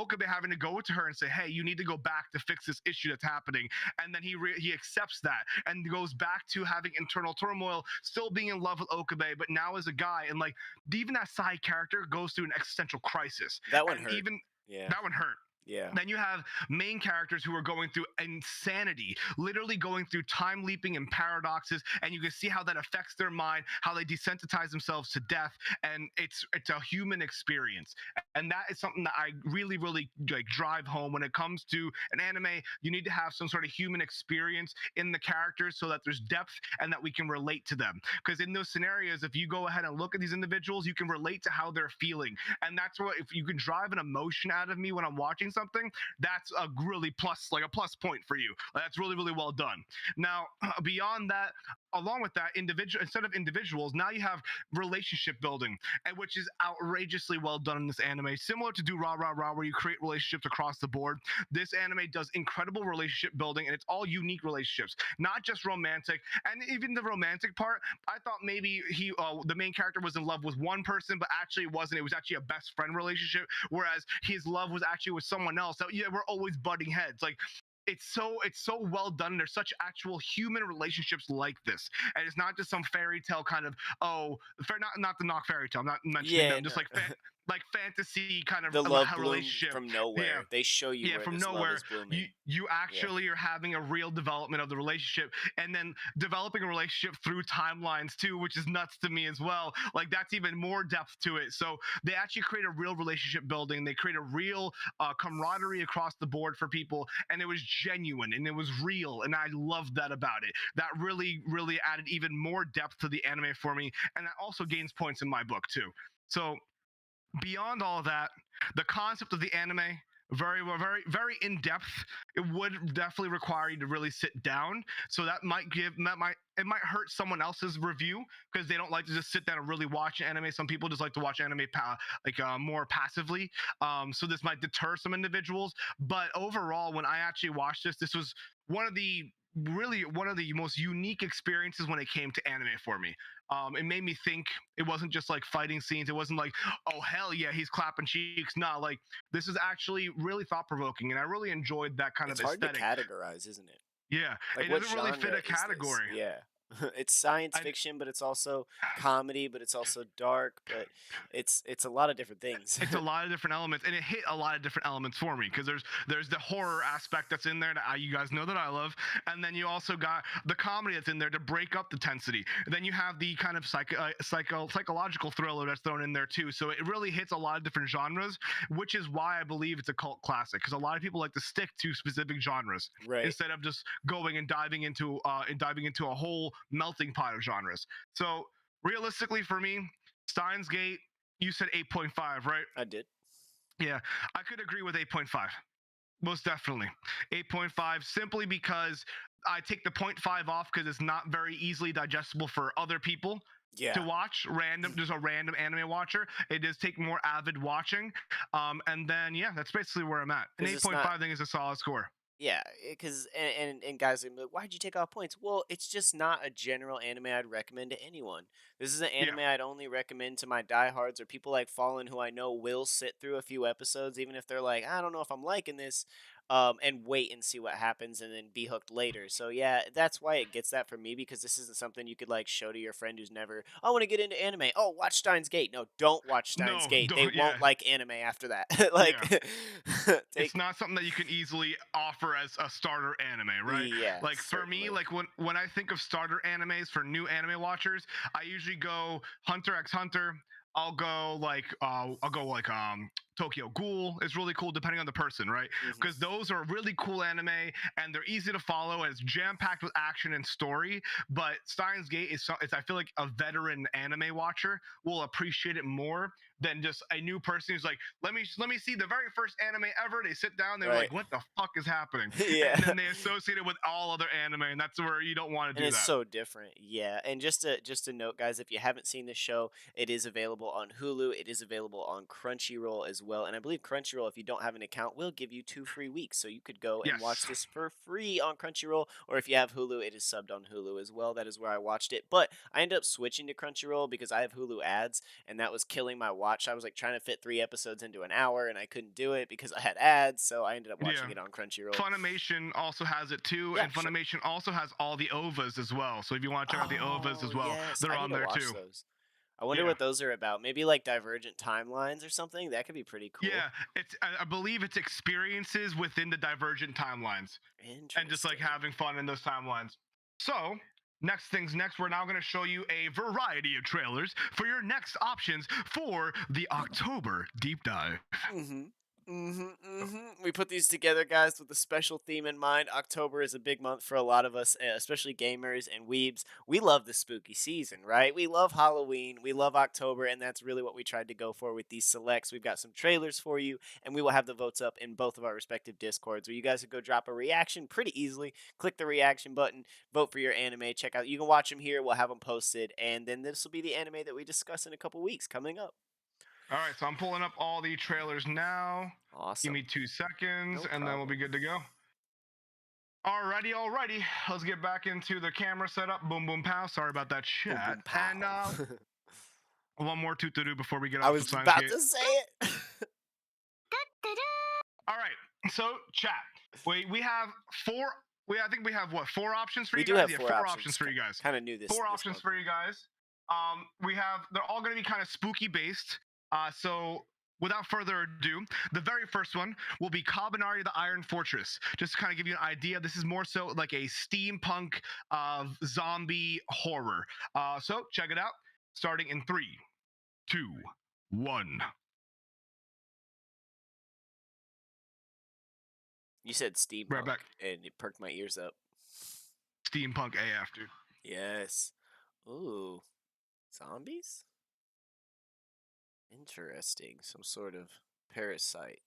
Okabe having to go to her and say, hey, you need to go back to fix this issue that's happening. And then he accepts that and goes back to having internal turmoil, still being in love with Okabe, but now as a guy. And like even that side character goes through an existential crisis. That one And hurt. even Yeah. that one hurt. Yeah. Then you have main characters who are going through insanity, literally going through time leaping and paradoxes, and you can see how that affects their mind, how they desensitize themselves to death, and it's a human experience. And that is something that I really, really like drive home when it comes to an anime. You need to have some sort of human experience in the characters so that there's depth and that we can relate to them. Because in those scenarios, if you go ahead and look at these individuals, you can relate to how they're feeling, and that's what if you can drive an emotion out of me when I'm watching something, something, that's a really plus, like a plus point for you. That's really, really well done. Now, beyond that, along with that, individual instead of individuals, now you have relationship building, and which is outrageously well done in this anime. Similar to Do Ra Ra Ra, where you create relationships across the board, this anime does incredible relationship building, and it's all unique relationships, not just romantic. And even the romantic part, I thought maybe the main character was in love with one person, but actually it wasn't. It was actually a best friend relationship, whereas his love was actually with someone else. So yeah, we're always butting heads. Like it's so well done. There's such actual human relationships like this, and it's not just some fairy tale kind of not the knock fairy tale. I'm not mentioning Yeah, them. Just no. like fantasy kind of The love bloom relationship. from Yeah, nowhere. They show you yeah, where from this love nowhere is you blooming. you Yeah. actually are having a real development of the relationship, and then developing a relationship through timelines too, which is nuts to me as well. Like that's even more depth to it. So they actually create a real relationship building. They create a real camaraderie across the board for people, and it was genuine and it was real, and I loved that about it. That really, really added even more depth to the anime for me, and that also gains points in my book too. So beyond all of that, the concept of the anime, very in depth. It would definitely require you to really sit down. So it might hurt someone else's review because they don't like to just sit down and really watch anime. Some people just like to watch anime more passively. So this might deter some individuals. But overall, when I actually watched this was one of the really one of the most unique experiences when it came to anime for me. It made me think. It wasn't just like fighting scenes. It wasn't like, oh hell yeah, he's clapping cheeks. Nah, like this is actually really thought provoking, and I really enjoyed that kind of It's hard to aesthetic. categorize, isn't it? Yeah, Like, it what doesn't really fit genre a is this? category. Yeah. It's science I fiction, but it's also comedy, but it's also dark, but it's a lot of different things. it's a lot of different elements, and it hit a lot of different elements for me because there's the horror aspect that's in there that you guys know that I love, and then you also got the comedy that's in there to break up the tensity. Then you have the kind of psychological thriller that's thrown in there too. So it really hits a lot of different genres, which is why I believe it's a cult classic, because a lot of people like to stick to specific genres Right. instead of just going and diving into a whole melting pot of genres. So realistically, for me, Steins Gate, you said 8.5, right? I did. Yeah, I could agree with 8.5. Most definitely. 8.5, simply because I take the point 0.5 off because it's not very easily digestible for other people to Yeah. watch. There's a random anime watcher. It does take more avid watching. And then, yeah, that's basically where I'm at. An Because it's not. 8.5 thing is a solid score. Yeah, because and guys are gonna be like, why'd you take off points? Well, it's just not a general anime I'd recommend to anyone. This is an Yeah. anime I'd only recommend to my diehards or people like Fallen who I know will sit through a few episodes, even if they're like, I don't know if I'm liking this, and wait and see what happens and then be hooked later. So yeah, that's why it gets that from me because this isn't something you could like show to your friend who's never. I want to get into anime. Oh, watch Steins Gate. No, don't watch Steins No, Gate. They don't. won't Yeah. like anime after that. Yeah. Like, It's take not something that you can easily offer as a starter anime, right? yeah, Like for me, certainly. like when I think of starter animes for new anime watchers, I usually go Hunter x Hunter. I'll go like Tokyo Ghoul is really cool depending on the person, right? Mhm. Because those are really cool anime and they're easy to follow and it's jam packed with action and story. But Steins Gate is I feel like a veteran anime watcher will appreciate it more than just a new person who's like, let me see the very first anime ever. They sit down, they're Right. like, what the fuck is happening? And Yeah. then they associate it with all other anime, and that's where you don't want to And do it's that. so different. Yeah. And just a note, guys, if you haven't seen this show, it is available on Hulu. It is available on Crunchyroll as well. And I believe Crunchyroll, if you don't have an account, will give you 2 free weeks. So you could go and watch Yes. this for free on Crunchyroll. Or if you have Hulu, it is subbed on Hulu as well. That is where I watched it. But I ended up switching to Crunchyroll because I have Hulu ads, and that was killing my watch. I was like trying to fit 3 episodes into an hour, and I couldn't do it because I had ads. So I ended up Yeah. watching it on Crunchyroll. Funimation also has it too, Yeah, and sure. Funimation also has all the OVAs as well. So if you want to check out the OVAs Oh, as well, yes. they're I need on to there watch too. those. I wonder Yeah. what those are about. Maybe like divergent timelines or something. That could be pretty cool. Yeah, I believe it's experiences within the divergent timelines and just like Interesting. having fun in those timelines. So, next things next, we're now going to show you a variety of trailers for your next options for the October deep dive. Hmm. We put these together, guys, with a special theme in mind. October is a big month for a lot of us, especially gamers and weebs. We love the spooky season, right? We love Halloween. We love October, and that's really what we tried to go for with these selects. We've got some trailers for you, and we will have the votes up in both of our respective Discords where you guys can go drop a reaction pretty easily. Click the reaction button, vote for your anime, check out. You can watch them here. We'll have them posted, and then this will be the anime that we discuss in a couple weeks coming up. All right, so I'm pulling up all the trailers now. Give Awesome. me 2 seconds, No and then we'll be problem. good to go. Alrighty, alrighty. Let's get back into the camera setup. Boom, boom, pow. Sorry about that Boom, chat. boom, pow. And one more toot to do before we get I off of was Steins about Gate. to say it. All right, so chat. We have four. I think we have what, 4 options for We you do guys? have Yeah, four four options. options for you guys. Kind of knew this. Four this options month. for you guys. They're all going to be kind of spooky based. So without further ado, the very first one will be Kabanari the Iron Fortress. Just to kind of give you an idea, this is more so like a steampunk zombie horror. So check it out. Starting in 3, 2, 1. You said steampunk, Right back. and it perked my ears up. Steampunk AF, dude. Yes. Ooh, zombies. Interesting. Some sort of parasite.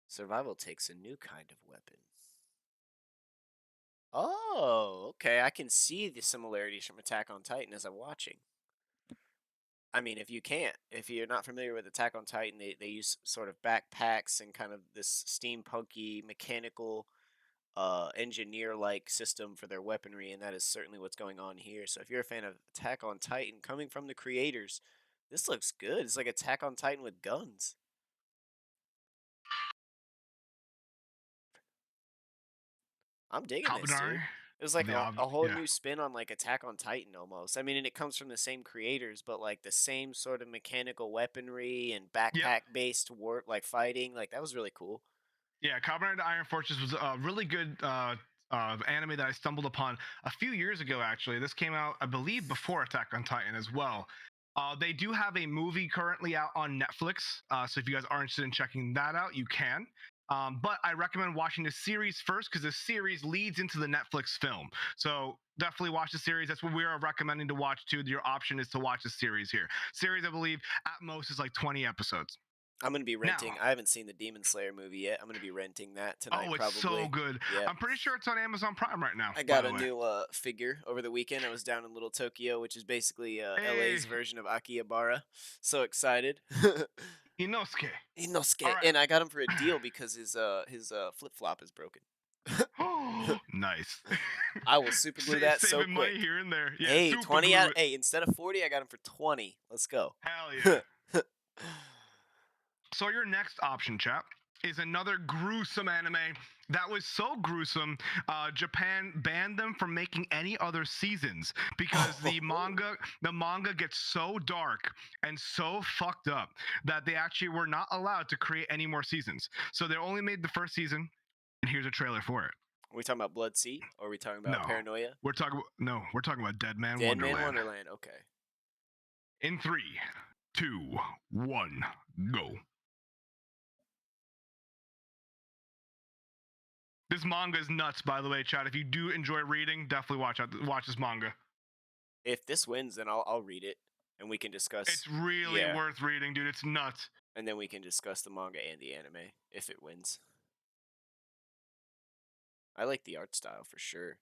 Survival takes a new kind of weapon. Oh, okay. I can see the similarities from Attack on Titan as I'm watching. I mean, if you're not familiar with Attack on Titan, they use sort of backpacks and kind of this steampunky mechanical engineer like system for their weaponry, and that is certainly what's going on here. So if you're a fan of Attack on Titan coming from the creators, this looks good. It's like Attack on Titan with guns. I'm digging this, Kabanari. dude. It was like The a whole yeah. new spin on like Attack on Titan almost. I mean, and it comes from the same creators, but like the same sort of mechanical weaponry and Yep. backpack based work, like fighting. Like that was really cool. Yeah, Kamen Rider Iron Fortress was a really good anime that I stumbled upon a few years ago, actually. This came out, I believe, before Attack on Titan as well. They do have a movie currently out on Netflix, so if you guys are interested in checking that out, you can. But I recommend watching the series first because the series leads into the Netflix film. So definitely watch the series. That's what we are recommending to watch too. Your option is to watch the series here. Series, I believe, at most is like 20 episodes. I'm gonna be Now, renting. I haven't seen the Demon Slayer movie yet. I'm gonna be renting that tonight, oh, it's probably. so good. Yeah. I'm pretty sure it's on Amazon Prime right now, I by got the a way. new figure over the weekend. I was down in Little Tokyo, which is basically Hey, LA's version of Akihabara. So excited. Inosuke. Inosuke. All right. And I got him for a deal because his flip flop is broken. Nice. I will super glue that so Saving quick. money here and there. Yeah, Hey, super 20 glue out. it. Hey, instead of 40, I got him for 20. Let's go. Hell yeah. So your next option, chap, is another gruesome anime that was so gruesome, Japan banned them from making any other seasons because the manga gets so dark and so fucked up that they actually were not allowed to create any more seasons. So they only made the first season, and here's a trailer for it. Are we talking about Blood Sea? Or are we talking about No, Paranoia? we're talking about Dead Man Dead Wonderland. Man Wonderland. Okay. In 3, 2, 1, go. This manga is nuts, by the way, Chad. If you do enjoy reading, definitely watch this manga. If this wins, then I'll read it, and we can discuss. It's really worth reading, dude. It's nuts. And then we can discuss the manga and the anime if it wins. I like the art style for sure.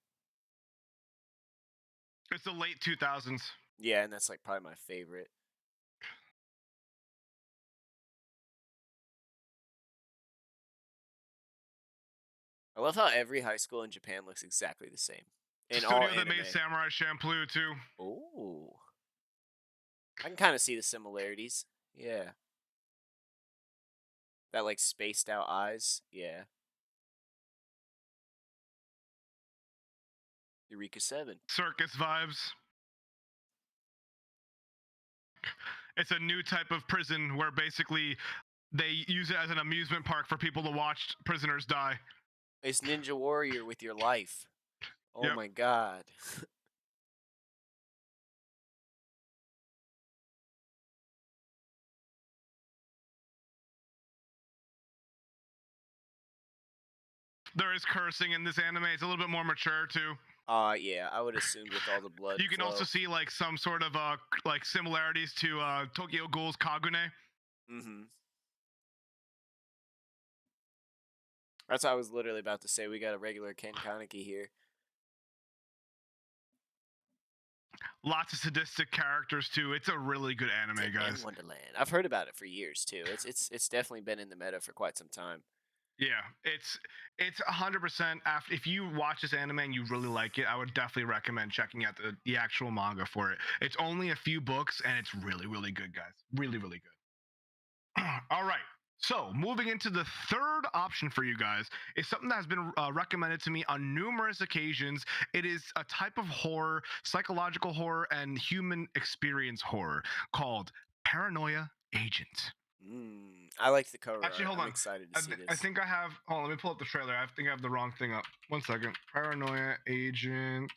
It's the late 2000s. Yeah, and that's like probably my favorite. I love how every high school in Japan looks exactly the same. In all Studio that anime. made Samurai Champloo too. Oh. I can kind of see the similarities. Yeah. That like spaced out eyes. Yeah. Eureka 7. Circus vibes. It's a new type of prison where basically they use it as an amusement park for people to watch prisoners die. It's Ninja Warrior with your life. Oh Yep. my god. There is cursing in this anime. It's a little bit more mature too. Yeah, I would assume with all the blood You can also flow. see like some sort of like similarities to Tokyo Ghoul's Kagune. Mm-hmm. That's what I was literally about to say. We got a regular Ken Kaneki here. Lots of sadistic characters too. It's a really good anime, In guys. Wonderland. I've heard about it for years too. It's definitely been in the meta for quite some time. Yeah, it's 100%. After if you watch this anime and you really like it, I would definitely recommend checking out the actual manga for it. It's only a few books and it's really really good, guys. Really really good. All right. So, moving into the third option for you guys is something that has been recommended to me on numerous occasions. It is a type of horror, psychological horror, and human experience horror called Paranoia Agent. I like the cover Actually, art. hold I'm on. excited to see I this. think I have. Hold on, let me pull up the trailer. I think I have the wrong thing up. 1 second. Paranoia Agent.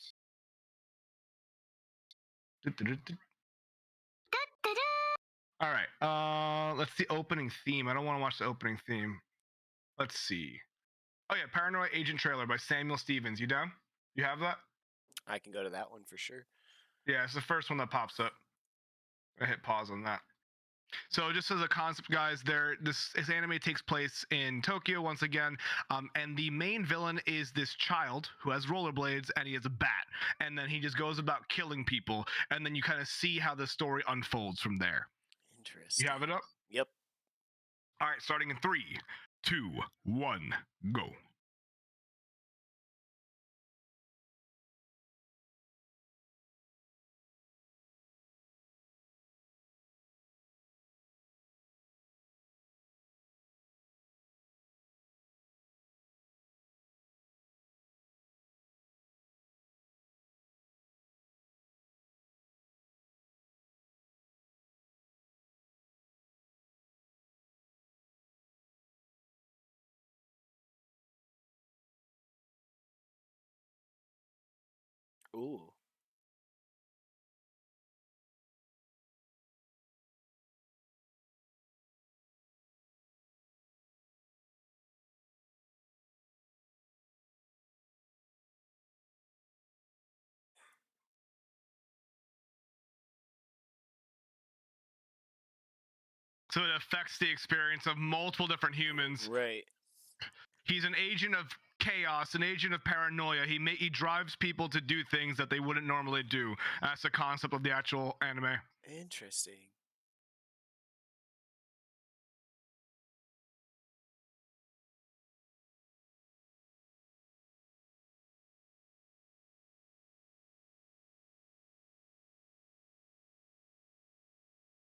All right. Let's see opening theme. I don't want to watch the opening theme. Let's see. Oh yeah, Paranoia Agent trailer by Samuel Stevens. You down? You have that? I can go to that one for sure. Yeah, it's the first one that pops up. I hit pause on that. So just as a concept, guys, this anime takes place in Tokyo once again, and the main villain is this child who has rollerblades and he has a bat, and then he just goes about killing people, and then you kind of see how the story unfolds from there. You Interesting. have it up? Yep. All right, starting in 3, 2, 1, go. Ooh. So it affects the experience of multiple different humans. Right. He's an agent of chaos, an agent of paranoia. He drives people to do things that they wouldn't normally do. That's the concept of the actual anime. Interesting.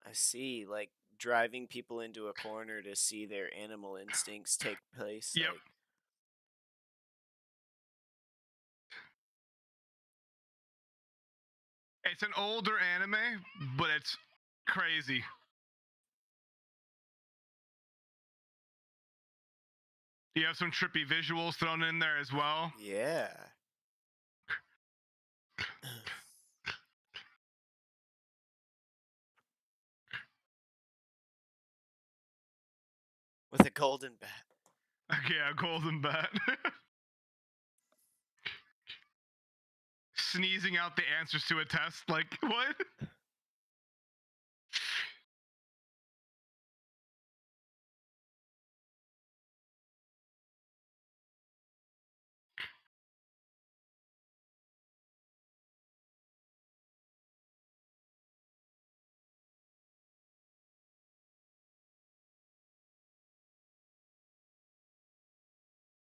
I see. Like driving people into a corner to see their animal instincts take place. Yep. Like, It's an older anime, but it's crazy. You have some trippy visuals thrown in there as well. yeah. With a golden bat. Yeah, golden bat. Sneezing out the answers to a test. Like, what?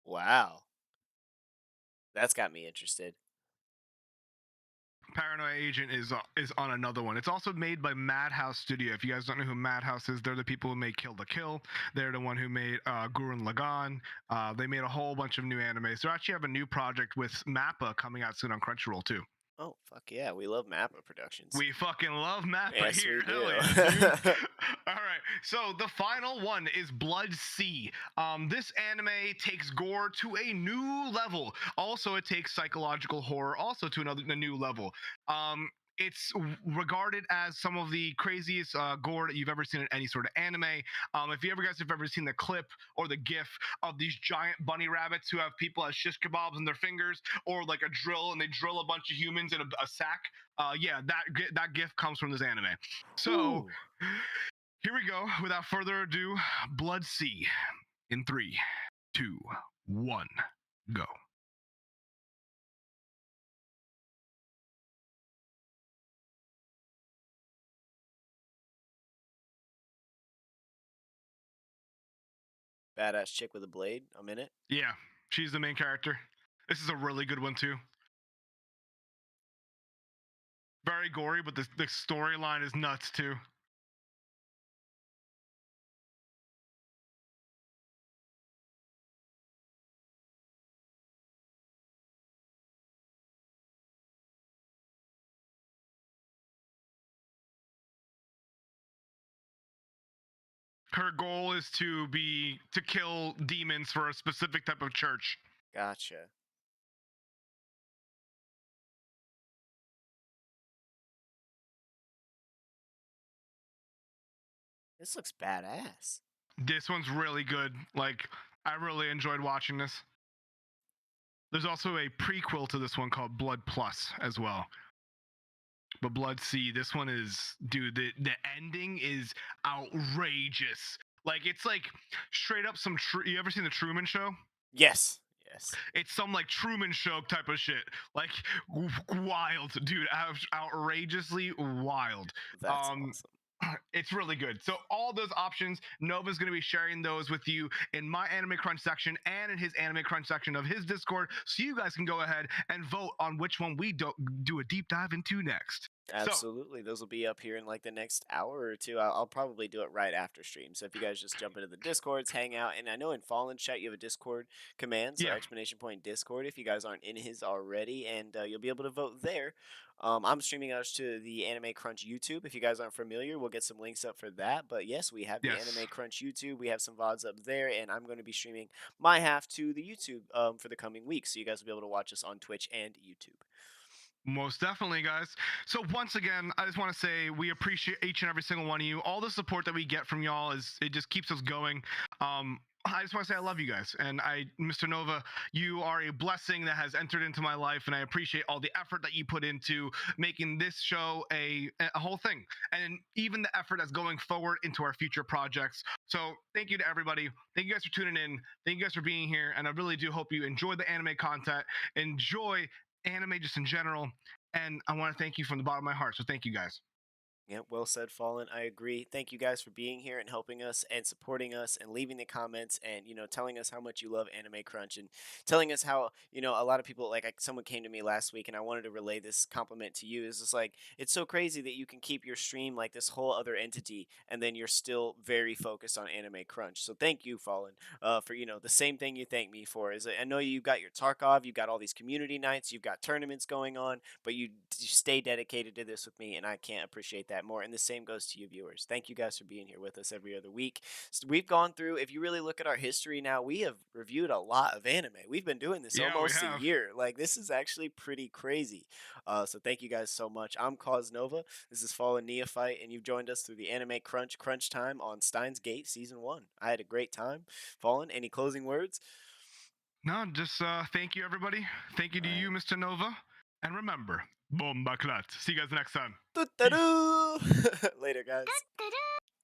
Wow. That's got me interested. Paranoia Agent is on another one. It's also made by Madhouse Studio. If you guys don't know who Madhouse is, they're the people who made Kill the Kill. They're the one who made Gurren Lagann. They made a whole bunch of new animes. They actually have a new project with Mappa coming out soon on Crunchyroll too. Oh, fuck yeah. We love Mappa Productions. We fucking love Mappa Yes, here. we Hell do. yeah, dude. All right. So the final one is Blood Sea. This anime takes gore to a new level. Also, it takes psychological horror also to a new level. It's regarded as some of the craziest gore that you've ever seen in any sort of anime. If you ever guys have ever seen the clip or the gif of these giant bunny rabbits who have people as shish kebabs in their fingers, or like a drill and they drill a bunch of humans in a sack, yeah, that gif comes from this anime. So Whew. here we go. Without further ado, Blood Sea in 3, 2, 1, go. Badass chick with a blade. I'm in it. Yeah, she's the main character. This is a really good one too. Very gory, but the storyline is nuts too. Her goal is to kill demons for a specific type of church. Gotcha. This looks badass. This one's really good. Like, I really enjoyed watching this. There's also a prequel to this one called Blood Plus as well. But Blood Sea, this one is, dude, the ending is outrageous. Like, it's like straight up some you ever seen the Truman Show? Yes. Yes. It's some like Truman Show type of shit. Like wild, dude, outrageously wild. That's awesome. It's really good. So all those options, Nova's going to be sharing those with you in my Anime Crunch section and in his Anime Crunch section of his Discord, so you guys can go ahead and vote on which one we do a deep dive into next. Absolutely. Those will be up here in like the next hour or two. I'll probably do it right after stream. So if you guys just jump into the Discords, hang out, and I know in Fallen Chat you have a Discord command, so Yeah, exclamation point Discord if you guys aren't in his already, and you'll be able to vote there. I'm streaming out to the Anime Crunch YouTube. If you guys aren't familiar, we'll get some links up for that. But yes, we have the yes. Anime Crunch YouTube. We have some VODs up there, and I'm going to be streaming my half to the YouTube for the coming weeks. So you guys will be able to watch us on Twitch and YouTube. Most definitely, guys. So once again, I just want to say we appreciate each and every single one of you. All the support that we get from y'all it just keeps us going. I just want to say I love you guys, and Mr. Nova, you are a blessing that has entered into my life, and I appreciate all the effort that you put into making this show a whole thing, and even the effort that's going forward into our future projects. So thank you to everybody. Thank you guys for tuning in. Thank you guys for being here, and I really do hope you enjoy the anime content, enjoy anime just in general, and I want to thank you from the bottom of my heart. So thank you guys. Yeah, well said, Fallen. I agree. Thank you guys for being here and helping us and supporting us and leaving the comments and telling us how much you love Anime Crunch and telling us how a lot of people someone came to me last week and I wanted to relay this compliment to you. Is just like it's so crazy that you can keep your stream like this whole other entity and then you're still very focused on Anime Crunch. So thank you, Fallen, for the same thing you thank me for. Is I know you've got your Tarkov, you've got all these community nights, you've got tournaments going on, but you stay dedicated to this with me, and I can't appreciate that more. And the same goes to you, viewers. Thank you guys for being here with us every other week. We've gone through, if you really look at our history now, we have reviewed a lot of anime. We've been doing this Yeah, we almost a have. year. Like, this is actually pretty crazy. So thank you guys so much. I'm Cause Nova. This is Fallen Neophyte, and you've joined us through the Anime Crunch Time on Steins Gate Season 1. I had a great time. Fallen, any closing words? No, just thank you, everybody. Thank you to All you, right. Mr. Nova. And remember, bomba clat. See you guys next time. Peace. Doo-doo-doo! Later, guys.